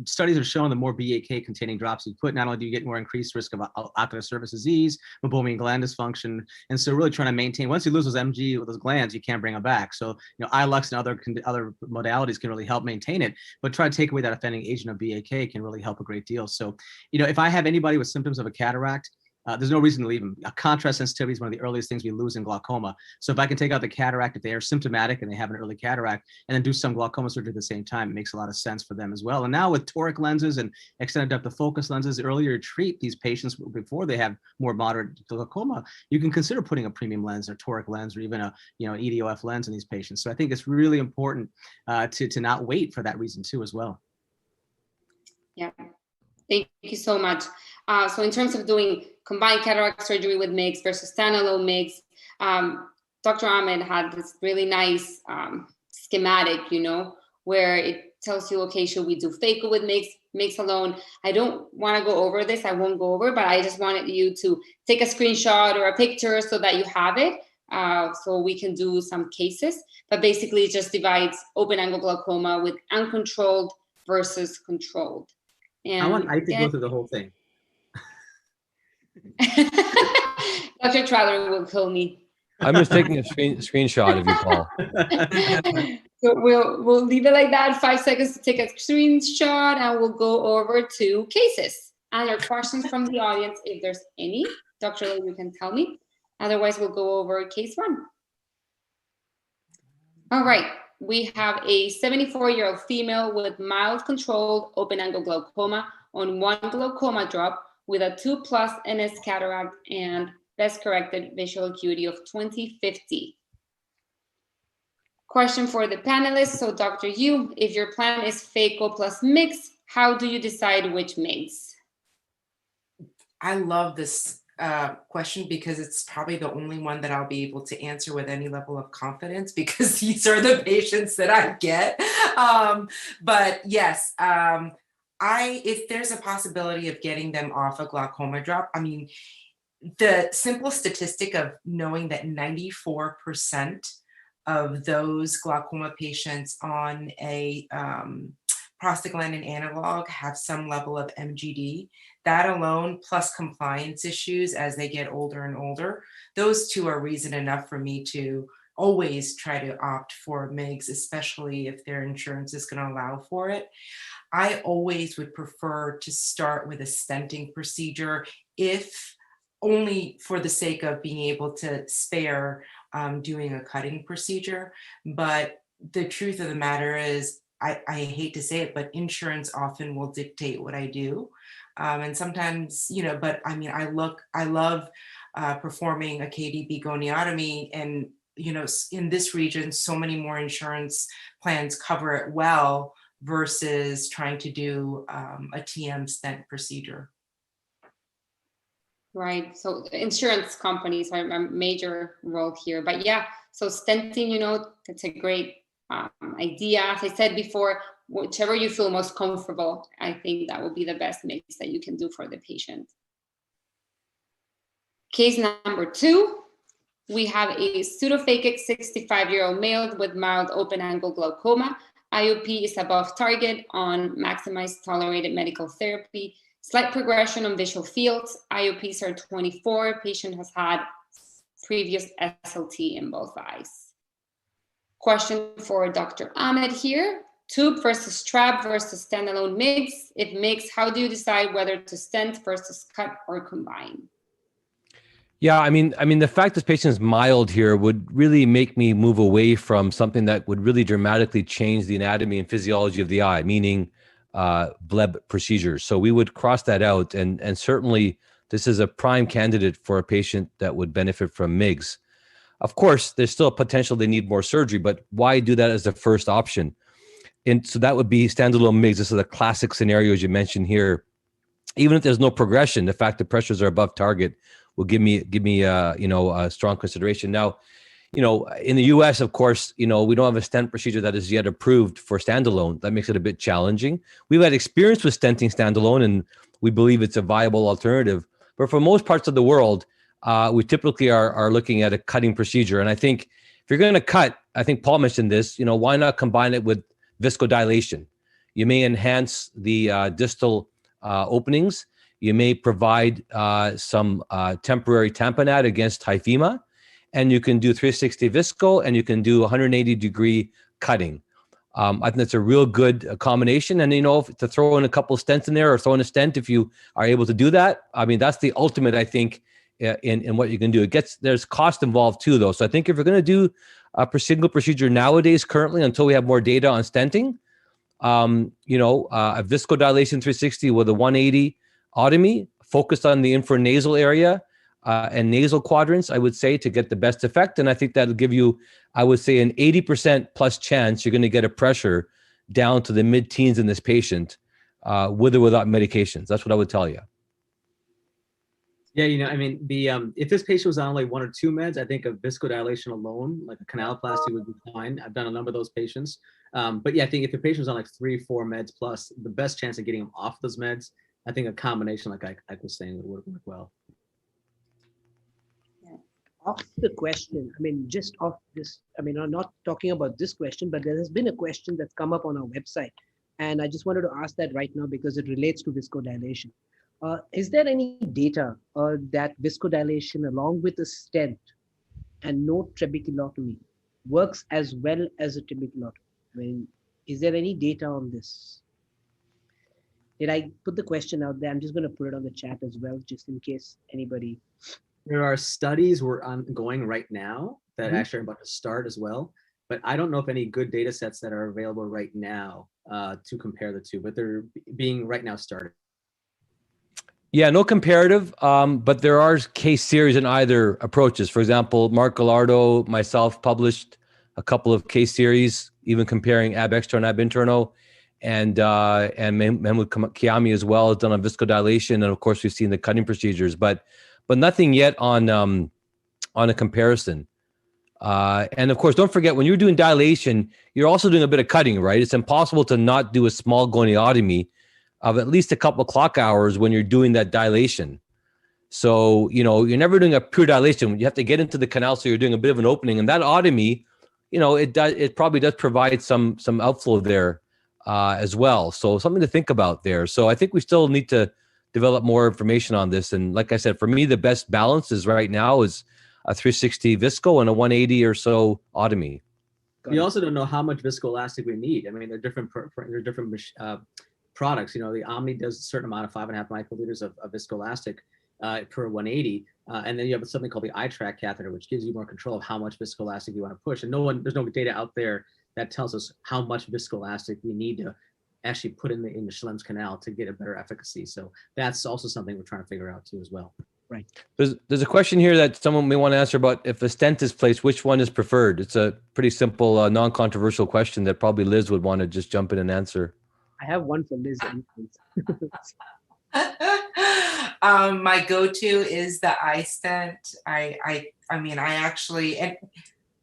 studies have shown the more BAK containing drops you put, not only do you get more increased risk of ocular surface disease, meibomian gland dysfunction. And so really trying to maintain, once you lose those MG with those glands, you can't bring them back. So, iLux and other modalities can really help maintain it, but try to take away that offending agent of BAK can really help a great deal. So, if I have anybody with symptoms of a cataract, there's no reason to leave them. Contrast sensitivity is one of the earliest things we lose in glaucoma. So if I can take out the cataract, if they are symptomatic and they have an early cataract, and then do some glaucoma surgery at the same time, it makes a lot of sense for them as well. And now with toric lenses and extended depth of focus lenses, earlier you treat these patients before they have more moderate glaucoma, you can consider putting a premium lens or toric lens or even a EDOF lens in these patients. So I think it's really important to not wait for that reason too as well. Yeah, thank you so much. So in terms of doing combined cataract surgery with MIGS versus standalone MIGS, Dr. Ahmed had this really nice schematic, where it tells you, okay, should we do phaco with MIGS alone? I don't want to go over this. I won't go over, but I just wanted you to take a screenshot or a picture so that you have it, so we can do some cases. But basically, it just divides open angle glaucoma with uncontrolled versus controlled. And I think go through the whole thing. Dr. Traveler will kill me. I'm just taking a screenshot of you, Paul. So we'll leave it like that. 5 seconds to take a screenshot, and we'll go over to cases. And there are questions from the audience, if there's any. Dr. Lee, you can tell me. Otherwise, we'll go over case 1. All right. We have a 74-year-old female with mild controlled open angle glaucoma on 1 glaucoma drop with a 2+ NS cataract and best corrected visual acuity of 20/50. Question for the panelists. So Dr. Yu, if your plan is phaco plus MIGS, how do you decide which MIGS? I love this question because it's probably the only one that I'll be able to answer with any level of confidence because these are the patients that I get. But yes, if there's a possibility of getting them off a glaucoma drop, I mean, the simple statistic of knowing that 94% of those glaucoma patients on a prostaglandin analog have some level of MGD. That alone, plus compliance issues as they get older and older, those two are reason enough for me to always try to opt for MIGS, especially if their insurance is going to allow for it. I always would prefer to start with a stenting procedure, if only for the sake of being able to spare doing a cutting procedure. But the truth of the matter is, I hate to say it, but insurance often will dictate what I do. And sometimes, but I mean, I love performing a KDB goniotomy, and, in this region, so many more insurance plans cover it well versus trying to do a TM stent procedure. Right. So the insurance companies are a major role here. But yeah, so stenting, that's a great idea. As I said before, whichever you feel most comfortable, I think that will be the best mix that you can do for the patient. Case number 2, we have a pseudophakic 65-year-old male with mild open-angle glaucoma. IOP is above target on maximized tolerated medical therapy. Slight progression on visual fields. IOPs are 24. Patient has had previous SLT in both eyes. Question for Dr. Ahmed here. Tube versus trab versus standalone MIGS. If MIGS, how do you decide whether to stent versus cut or combine? Yeah, I mean, the fact this patient is mild here would really make me move away from something that would really dramatically change the anatomy and physiology of the eye, meaning bleb procedures. So we would cross that out, and certainly this is a prime candidate for a patient that would benefit from MIGS. Of course, there's still a potential they need more surgery, but why do that as the first option? And so that would be standalone MIGS. This is a classic scenario, as you mentioned here. Even if there's no progression, the fact that pressures are above target will give me a strong consideration. Now, in the US, of course, we don't have a stent procedure that is yet approved for standalone. That makes it a bit challenging. We've had experience with stenting standalone, and we believe it's a viable alternative. But for most parts of the world, we typically are looking at a cutting procedure. And I think if you're going to cut, I think Paul mentioned this, why not combine it with viscodilation? You may enhance the distal openings. You may provide some temporary tamponade against hyphema, and you can do 360 visco, and you can do 180-degree cutting. I think that's a real good combination. And, to throw in a couple of stents in there, or throw in a stent if you are able to do that, I mean, that's the ultimate, I think, in what you can do. There's cost involved too, though. So I think if you're going to do a single procedure nowadays, currently, until we have more data on stenting, a viscodilation 360 with a 180 otomy focused on the infranasal area and nasal quadrants, I would say, to get the best effect. And I think that'll give you, I would say, an 80% plus chance you're going to get a pressure down to the mid-teens in this patient with or without medications. That's what I would tell you. Yeah, if this patient was on only 1 or 2 meds, I think a viscodilation alone, like a canaloplasty, would be fine. I've done a number of those patients. But yeah, I think if the patient was on like 3, 4 meds plus, the best chance of getting them off those meds, I think a combination, like I was saying, would work well. Off the question, just off this, I'm not talking about this question, but there has been a question that's come up on our website. And I just wanted to ask that right now because it relates to viscodilation. Is there any data that viscodilation along with a stent and no trabeculotomy works as well as a trabeculotomy? Is there any data on this? Did I put the question out there? I'm just going to put it on the chat as well, just in case anybody. There are studies we're ongoing right now that actually are about to start as well. But I don't know if any good data sets that are available right now to compare the two, but they're being right now started. Yeah, no comparative, but there are case series in either approaches. For example, Mark Gallardo, myself published a couple of case series, even comparing ab externo and ab interno, and Mahmoud Kiami as well has done on viscodilation, and of course we've seen the cutting procedures. But but nothing yet on a comparison. And of course, don't forget, when you're doing dilation, you're also doing a bit of cutting, right? It's impossible to not do a small goniotomy of at least a couple of clock hours when you're doing that dilation. So, you're never doing a pure dilation. You have to get into the canal, so you're doing a bit of an opening. And that otomy, it probably does provide some outflow there as well. So something to think about there. So I think we still need to develop more information on this. And like I said, for me, the best balance is right now is a 360 visco and a 180 or so otomy. We also don't know how much viscoelastic we need. I mean, they're different products. The Omni does a certain amount of 5.5 microliters of viscoelastic per 180. And then you have something called the iTrack catheter, which gives you more control of how much viscoelastic you want to push. And there's no data out there that tells us how much viscoelastic we need to actually put in the Schlemm's canal to get a better efficacy. So that's also something we're trying to figure out too as well. Right. There's a question here that someone may want to answer about if a stent is placed, which one is preferred? It's a pretty simple, non-controversial question that probably Liz would want to just jump in and answer. I have one for Liz. My go-to is the iStent.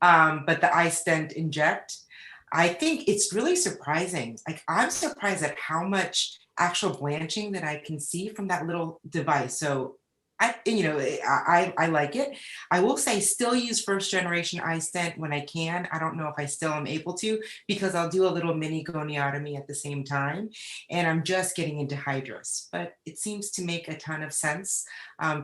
But the iStent inject. I think it's really surprising. Like, I'm surprised at how much actual blanching that I can see from that little device. So I like it. I will say still use first generation iStent when I can. I don't know if I still am able to, because I'll do a little mini goniotomy at the same time. And I'm just getting into Hydrus, but it seems to make a ton of sense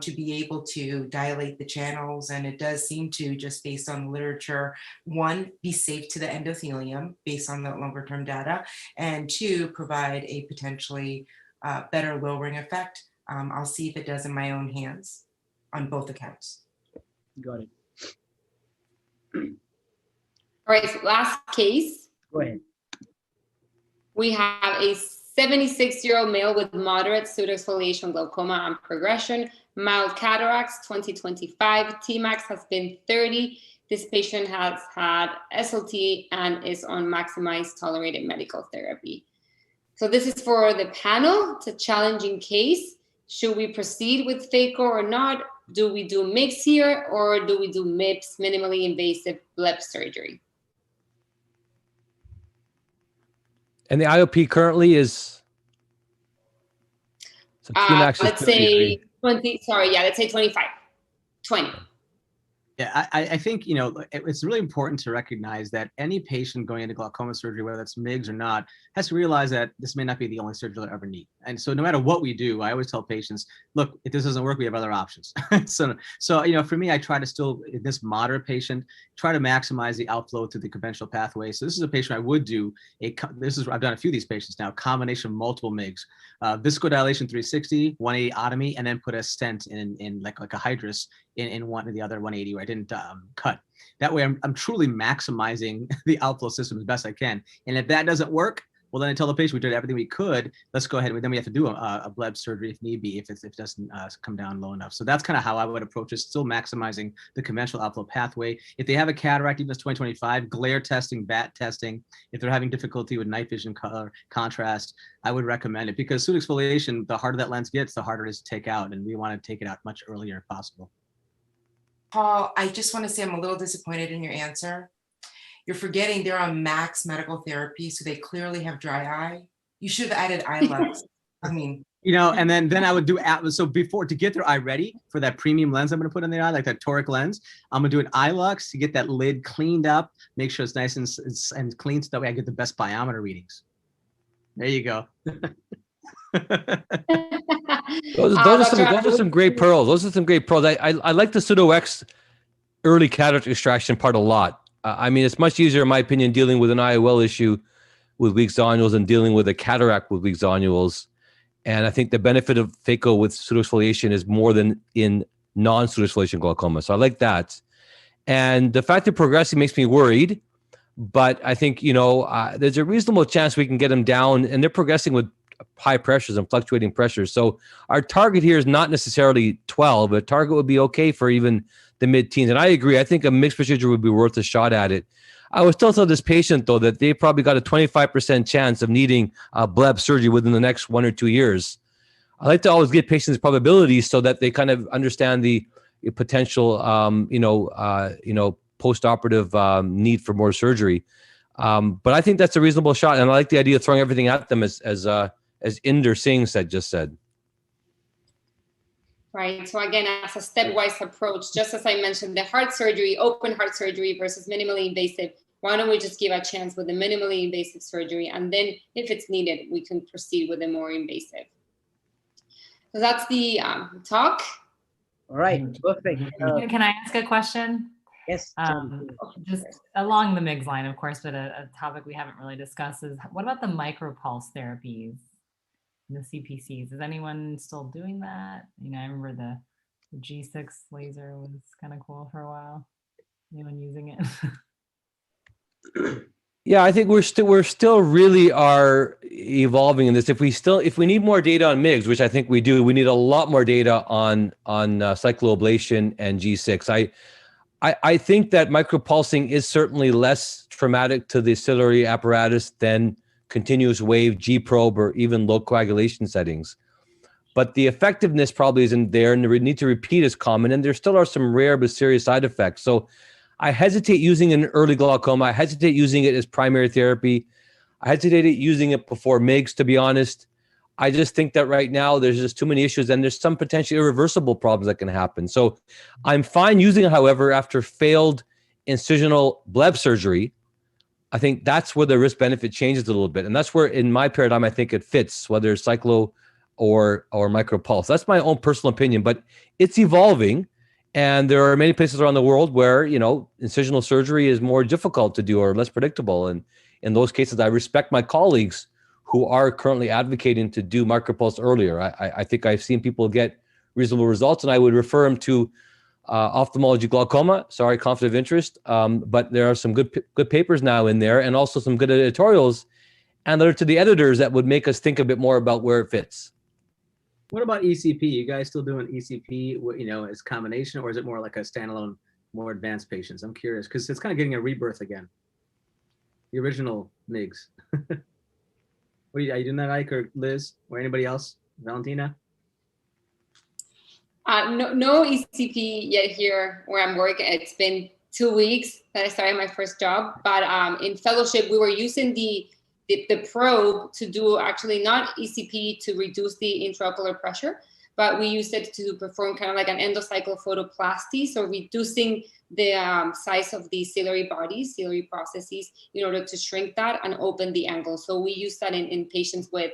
to be able to dilate the channels. And it does seem to, just based on the literature, one, be safe to the endothelium based on the longer term data, and two, provide a potentially better lowering effect. I'll see if it does in my own hands on both accounts. Got it. All right, so last case. Go ahead. We have a 76-year-old male with moderate pseudoexfoliation glaucoma and progression, mild cataracts, 2025. Tmax has been 30. This patient has had SLT and is on maximized tolerated medical therapy. So this is for the panel. It's a challenging case. Should we proceed with phaco or not? Do we do MIGS here, or do we do MIPS, minimally invasive bleb surgery? And the IOP currently is? So let's say 20, let's say 25, 20. Yeah, I think, it's really important to recognize that any patient going into glaucoma surgery, whether it's MIGS or not, has to realize that this may not be the only surgery they'll ever need. And so no matter what we do, I always tell patients, look, if this doesn't work, we have other options. So for me, I try to still, in this moderate patient, try to maximize the outflow to the conventional pathway. So this is a patient I would do, I've done a few of these patients now, combination of multiple MIGS, viscodilation 360, 180 otomy, and then put a stent in like a Hydrus in one of the other 180 where I didn't cut. That way I'm truly maximizing the outflow system as best I can. And if that doesn't work, well, then I tell the patient we did everything we could. Let's go ahead. Then we have to do a bleb surgery if need be, if it doesn't come down low enough. So that's kind of how I would approach it, still maximizing the conventional outflow pathway. If they have a cataract, even as 2025, glare testing, BAT testing, if they're having difficulty with night vision color contrast, I would recommend it, because pseudoexfoliation, the harder that lens gets, the harder it is to take out. And we want to take it out much earlier if possible. Paul, I just want to say I'm a little disappointed in your answer. You're forgetting they're on max medical therapy, so they clearly have dry eye. You should have added eye lens. I mean, and then I would do, so before, to get their eye ready for that premium lens I'm going to put in their eye, like that toric lens, I'm going to do an eye lux to get that lid cleaned up, make sure it's nice and clean, so that way I get the best biometer readings. There you go. Those are some great pearls. Those are some great pearls. I like the pseudo-X early cataract extraction part a lot. I mean, it's much easier, in my opinion, dealing with an IOL issue with weak zonules than dealing with a cataract with weak zonules. And I think the benefit of phaco with pseudoexfoliation is more than in non-pseudoexfoliation glaucoma. So I like that. And the fact that progressing makes me worried, but I think, there's a reasonable chance we can get them down, and they're progressing with high pressures and fluctuating pressures. So our target here is not necessarily 12, but target would be okay for even the mid-teens. And I agree. I think a mixed procedure would be worth a shot at it. I would still tell this patient, though, that they probably got a 25% chance of needing a bleb surgery within the next 1 or 2 years. I like to always give patients probabilities so that they kind of understand the potential, post-operative need for more surgery. But I think that's a reasonable shot, and I like the idea of throwing everything at them, as Inder Singh just said. Right. So again, as a stepwise approach, just as I mentioned, the heart surgery, open heart surgery versus minimally invasive. Why don't we just give a chance with the minimally invasive surgery, and then if it's needed, we can proceed with the more invasive. So that's the talk. All right, perfect. Can I ask a question? Yes. Just along the MIGS line, of course, but a topic we haven't really discussed is, what about the micropulse therapies, the CPCs? Is anyone still doing that? You know, I remember the G6 laser was kind of cool for a while. Anyone using it? Yeah, I think we're still really are evolving in this. If we need more data on MIGS, which I think we do, we need a lot more data on cycloablation and G6. I think that micropulsing is certainly less traumatic to the ciliary apparatus than continuous wave, G-probe, or even low coagulation settings. But the effectiveness probably isn't there, and the need to repeat is common, and there still are some rare but serious side effects. So I hesitate using it in early glaucoma. I hesitate using it as primary therapy. I hesitated using it before MIGS, to be honest. I just think that right now there's just too many issues, and there's some potentially irreversible problems that can happen. So I'm fine using it, however, after failed incisional bleb surgery. I think that's where the risk-benefit changes a little bit. And that's where, in my paradigm, I think it fits, whether it's cyclo or micropulse. That's my own personal opinion, but it's evolving. And there are many places around the world where, incisional surgery is more difficult to do or less predictable. And in those cases, I respect my colleagues who are currently advocating to do micropulse earlier. I think I've seen people get reasonable results, and I would refer them to ophthalmology glaucoma. Sorry, conflict of interest. But there are some good papers now in there, and also some good editorials, and they're to the editors that would make us think a bit more about where it fits. What about ECP? You guys still doing ECP, as combination, or is it more like a standalone, more advanced patients? I'm curious, because it's kind of getting a rebirth again. The original MIGS. Are you doing that, Ike or Liz or anybody else? Valentina? No ECP yet here where I'm working. It's been 2 weeks that I started my first job, but in fellowship, we were using the probe to do actually not ECP to reduce the intraocular pressure, but we used it to perform kind of like an endocyclophotoplasty, so reducing the size of the ciliary bodies, ciliary processes, in order to shrink that and open the angle. So we use that in patients with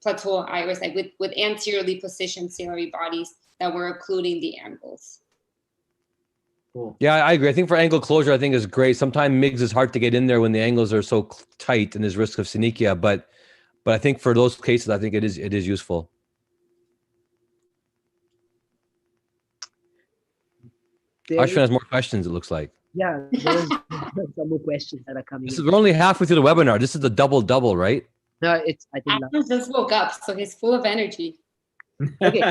plateau iris, like with anteriorly positioned ciliary bodies that were occluding the angles. Cool. Yeah, I agree. I think for angle closure, I think is great. Sometimes MIGS is hard to get in there when the angles are so tight and there's risk of synechia, but I think for those cases, I think it is useful. Ashwin has more questions, it looks like. Yeah, there's some more questions that are coming. We're only halfway through the webinar. This is the double, right? No, I think Ahmed just woke up, so he's full of energy. Okay.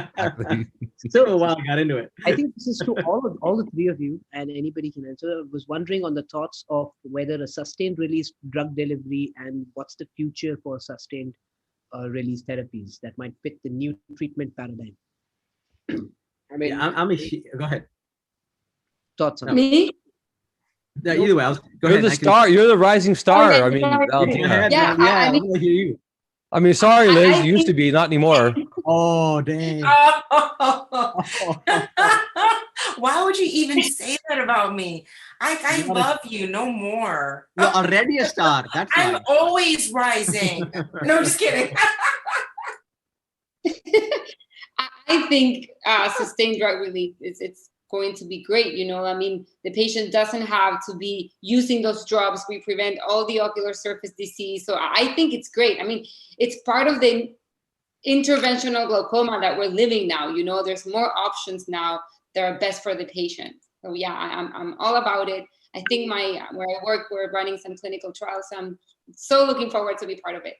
Still a while I got into it. I think this is to all the three of you, and anybody can answer. I was wondering on the thoughts of whether a sustained release drug delivery and what's the future for sustained release therapies that might fit the new treatment paradigm. I mean, go ahead. Thoughts on Me? Yeah, either way, go You're ahead. the star. You're the rising star. yeah, I mean, Valentina. Yeah, I want to hear you. I mean, sorry, Liz. I You used to be, not anymore. Oh, dang. Why would you even say that about me? I love you no more. You're already a star. That's I'm why. always rising. No, I'm just kidding. I think sustained drug release it's going to be great. I mean, the patient doesn't have to be using those drops. We prevent all the ocular surface disease. So I think it's great. I mean, it's part of the interventional glaucoma that we're living now. There's more options now that are best for the patient. So yeah, I'm all about it. I think where I work, we're running some clinical trials. So I'm so looking forward to be part of it.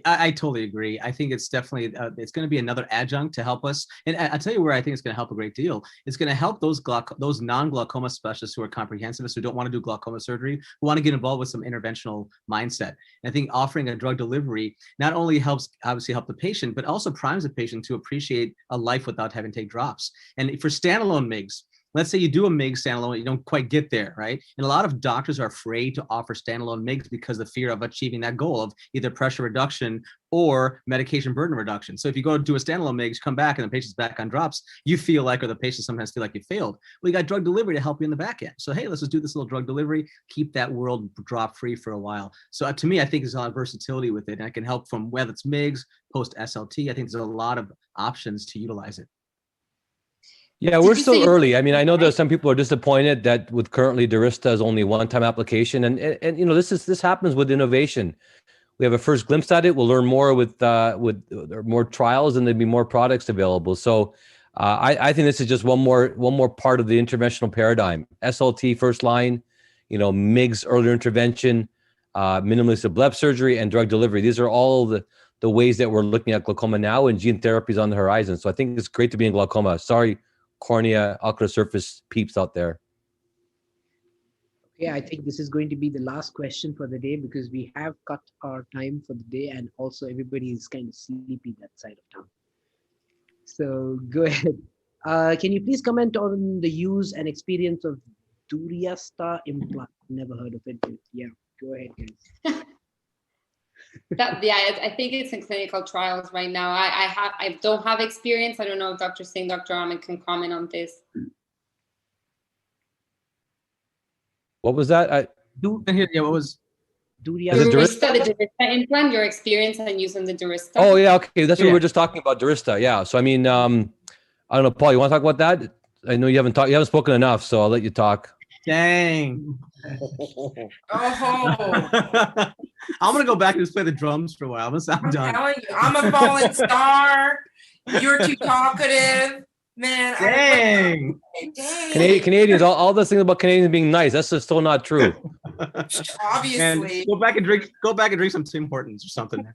I totally agree. I think it's definitely it's going to be another adjunct to help us. And I'll tell you where I think it's going to help a great deal. It's going to help those non-glaucoma specialists who are comprehensivists, who don't want to do glaucoma surgery, who want to get involved with some interventional mindset. And I think offering a drug delivery not only helps obviously help the patient, but also primes the patient to appreciate a life without having to take drops. And for standalone MIGS, let's say you do a MIGS standalone, you don't quite get there, right? And a lot of doctors are afraid to offer standalone MIGS because of the fear of achieving that goal of either pressure reduction or medication burden reduction. So if you go do a standalone MIGS, come back and the patient's back on drops, you feel like, or the patient sometimes feel like you failed. Well, you got drug delivery to help you in the back end. So hey, let's just do this little drug delivery, keep that world drop free for a while. So to me, I think there's a lot of versatility with it. And I can help from whether it's MIGS, post SLT. I think there's a lot of options to utilize it. Yeah, we're still early. I mean, I know that some people are disappointed that with currently Durista is only one-time application, and you know this happens with innovation. We have a first glimpse at it. We'll learn more with more trials, and there'll be more products available. So I think this is just one more part of the interventional paradigm. SLT first line, you know, MIGS earlier intervention, minimally invasive bleb surgery, and drug delivery. These are all the ways that we're looking at glaucoma now, and gene therapy is on the horizon. So I think it's great to be in glaucoma. Sorry, cornea, ocular surface peeps out there. Okay, I think this is going to be the last question for the day because we have cut our time for the day and also everybody is kind of sleepy that side of town. So go ahead. Can you please comment on the use and experience of Durista implant? Never heard of it. Yeah, go ahead, guys. I think it's in clinical trials right now. I don't have experience. I don't know if Dr. Singh, Dr. Ahmed can comment on this. What was that? Yeah, what was Durista, the Durista implant, your experience and using the Durista? Oh yeah, okay. That's what we were just talking about, Durista. Yeah. So I mean, I don't know, Paul, you want to talk about that? I know you haven't spoken enough, so I'll let you talk. Dang. Oh. I'm gonna go back and just play the drums for a while. I'm done. Telling you, I'm a falling star. You're too talkative, man. Dang. Dang. Canadians, all those things about Canadians being nice, that's just still not true. Obviously. And go back and drink some Tim Hortons or something.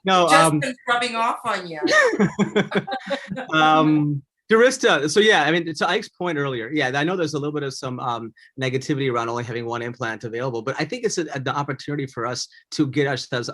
No, just been rubbing off on you. Durista. So yeah, I mean, to Ike's point earlier, yeah, I know there's a little bit of some negativity around only having one implant available, but I think it's an opportunity for us to get ourselves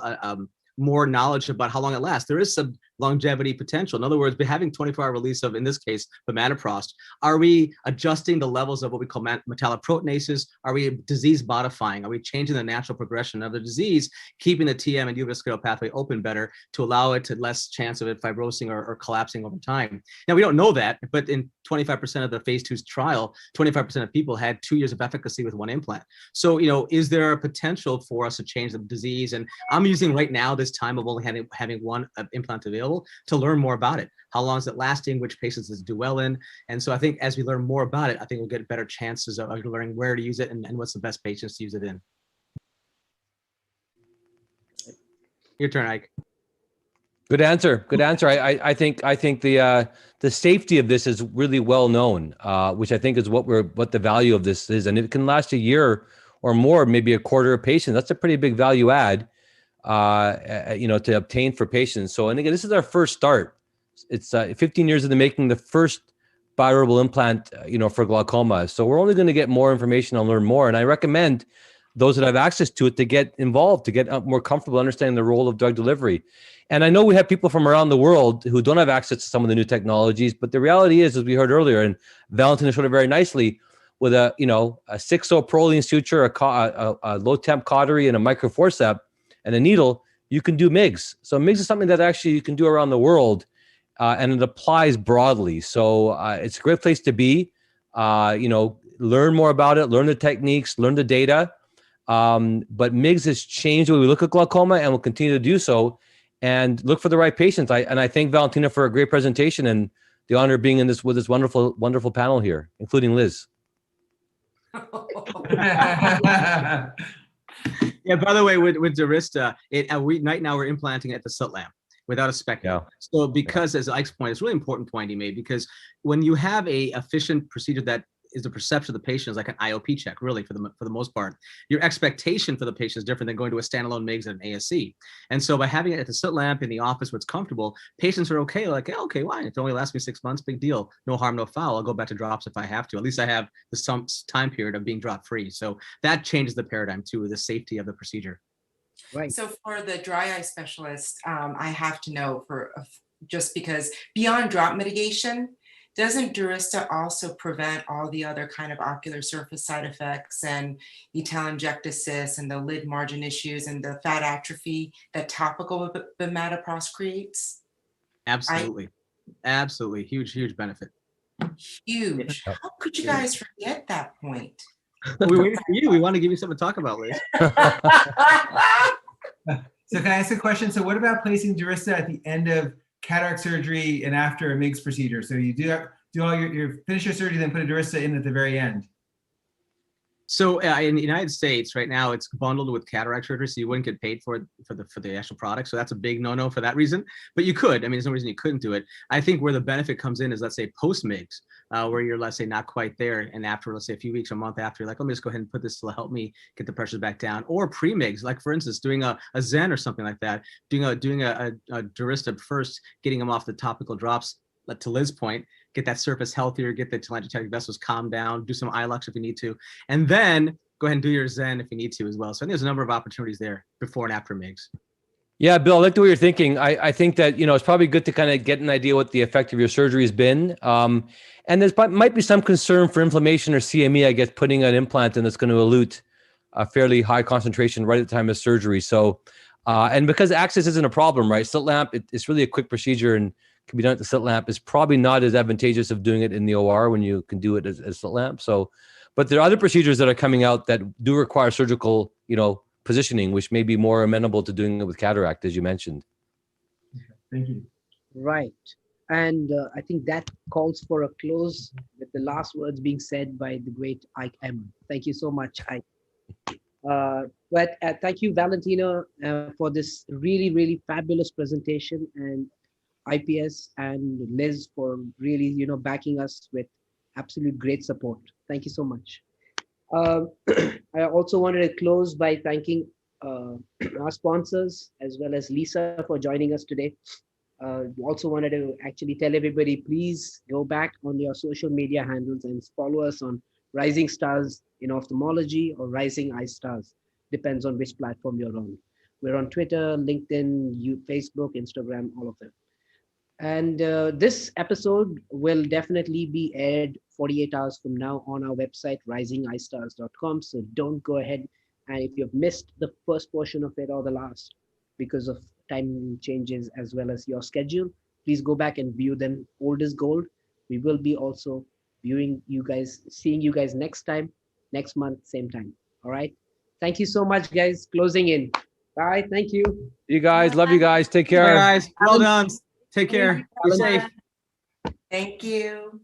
more knowledge about how long it lasts. There is some longevity potential. In other words, by having 24-hour release of, in this case, bimatoprost, are we adjusting the levels of what we call metalloproteinases? Are we disease modifying? Are we changing the natural progression of the disease, keeping the TM and uvascular pathway open better to allow it to less chance of it fibrosing or collapsing over time? Now, we don't know that, but in 25% of the phase 2 trial, 25% of people had 2 years of efficacy with one implant. So, you know, is there a potential for us to change the disease? And I'm using right now this time of only having one implant available to learn more about it. How long is it lasting? Which patients does it do well in? And so I think as we learn more about it, I think we'll get better chances of learning where to use it and what's the best patients to use it in. Your turn, Ike. Good answer. Good answer. I think the safety of this is really well known, which I think is what the value of this is, and it can last a year or more, maybe a quarter of patients. That's a pretty big value add, you know, to obtain for patients. So, and again, this is our first start. It's 15 years in the making, the first bioerodible implant, you know, for glaucoma. So we're only going to get more information and learn more. And I recommend those that have access to it to get involved, to get more comfortable understanding the role of drug delivery. And I know we have people from around the world who don't have access to some of the new technologies, but the reality is, as we heard earlier, and Valentina showed it very nicely, with a 6-0 Prolene suture, a low temp cautery, and a microforceps and a needle, you can do MIGS. So MIGS is something that actually you can do around the world, and it applies broadly. So it's a great place to be. You know, learn more about it, learn the techniques, learn the data. But MIGS has changed the way we look at glaucoma and will continue to do so. And look for the right patients. I thank Valentina for a great presentation and the honor of being in this with this wonderful, wonderful panel here, including Liz. Yeah, by the way, with Durista, right now we're implanting at the soot lamp without a speculum. Yeah. So because, as Ike's point, it's a really important point he made, because when you have a efficient procedure that is the perception of the patient is like an IOP check, really, for the most part. Your expectation for the patient is different than going to a standalone MIGS at an ASC. And so by having it at the slit lamp in the office where it's comfortable, patients are okay, like, yeah, okay, why? If it only lasts me 6 months, big deal. No harm, no foul. I'll go back to drops if I have to. At least I have some time period of being drop free. So that changes the paradigm too, the safety of the procedure. Right. So for the dry eye specialist, I have to know just because beyond drop mitigation, doesn't Durista also prevent all the other kind of ocular surface side effects and the telangiectasis and the lid margin issues and the fat atrophy that topical bimatoprost creates? Absolutely. Absolutely. Huge benefit. Huge. How could you guys forget that point? We waited for you. We want to give you something to talk about, Liz. So can I ask a question? So what about placing Durista at the end of cataract surgery and after a MIGS procedure? So you do all your finish your surgery, then put a Durista in at the very end. So in the United States right now, it's bundled with cataract surgery, so you wouldn't get paid for the actual product. So that's a big no-no for that reason. But you could. I mean, there's no reason you couldn't do it. I think where the benefit comes in is, let's say, post-MIGS, where you're, let's say, not quite there, and after, let's say, a few weeks or a month after, you're like, let me just go ahead and put this to help me get the pressures back down. Or pre-MIGS, like for instance, doing a Zen or something like that, doing a Durista first, getting them off the topical drops, to Liz's point, get that surface healthier, get the telangiectatic vessels calmed down, do some eye lux if you need to, and then go ahead and do your Zen if you need to as well. So I think there's a number of opportunities there before and after MIGS. Yeah, Bill, I like the way you're thinking. I think that, it's probably good to kind of get an idea what the effect of your surgery has been. And there might be some concern for inflammation or CME, I guess, putting an implant in that's going to elute a fairly high concentration right at the time of surgery. So, and because access isn't a problem, right? Slit lamp, it's really a quick procedure and can be done at the slit lamp. Is probably not as advantageous of doing it in the OR when you can do it as slit lamp. So, but there are other procedures that are coming out that do require surgical, positioning, which may be more amenable to doing it with cataract, as you mentioned. Thank you. Right. And I think that calls for a close with the last words being said by the great Ike Ahmed. Thank you so much, Ike. But thank you, Valentina, for this really fabulous presentation, and IPS and Liz for really, backing us with absolute great support. Thank you so much. I also wanted to close by thanking our sponsors as well as Lisa for joining us today. Also wanted to actually tell everybody, please go back on your social media handles and follow us on Rising Stars in Ophthalmology or Rising Eye Stars. Depends on which platform you're on. We're on Twitter, LinkedIn, Facebook, Instagram, all of them. And this episode will definitely be aired 48 hours from now on our website, risingeyestars.com. So don't go ahead, and if you've missed the first portion of it or the last because of time changes as well as your schedule, please go back and view them. Old is gold. We will be also seeing you guys next month, same time. All right. Thank you so much, guys. Closing in. Bye. Thank you. You guys, love you guys. Take care. Bye, guys. Well done. Take care. Be safe. Thank you.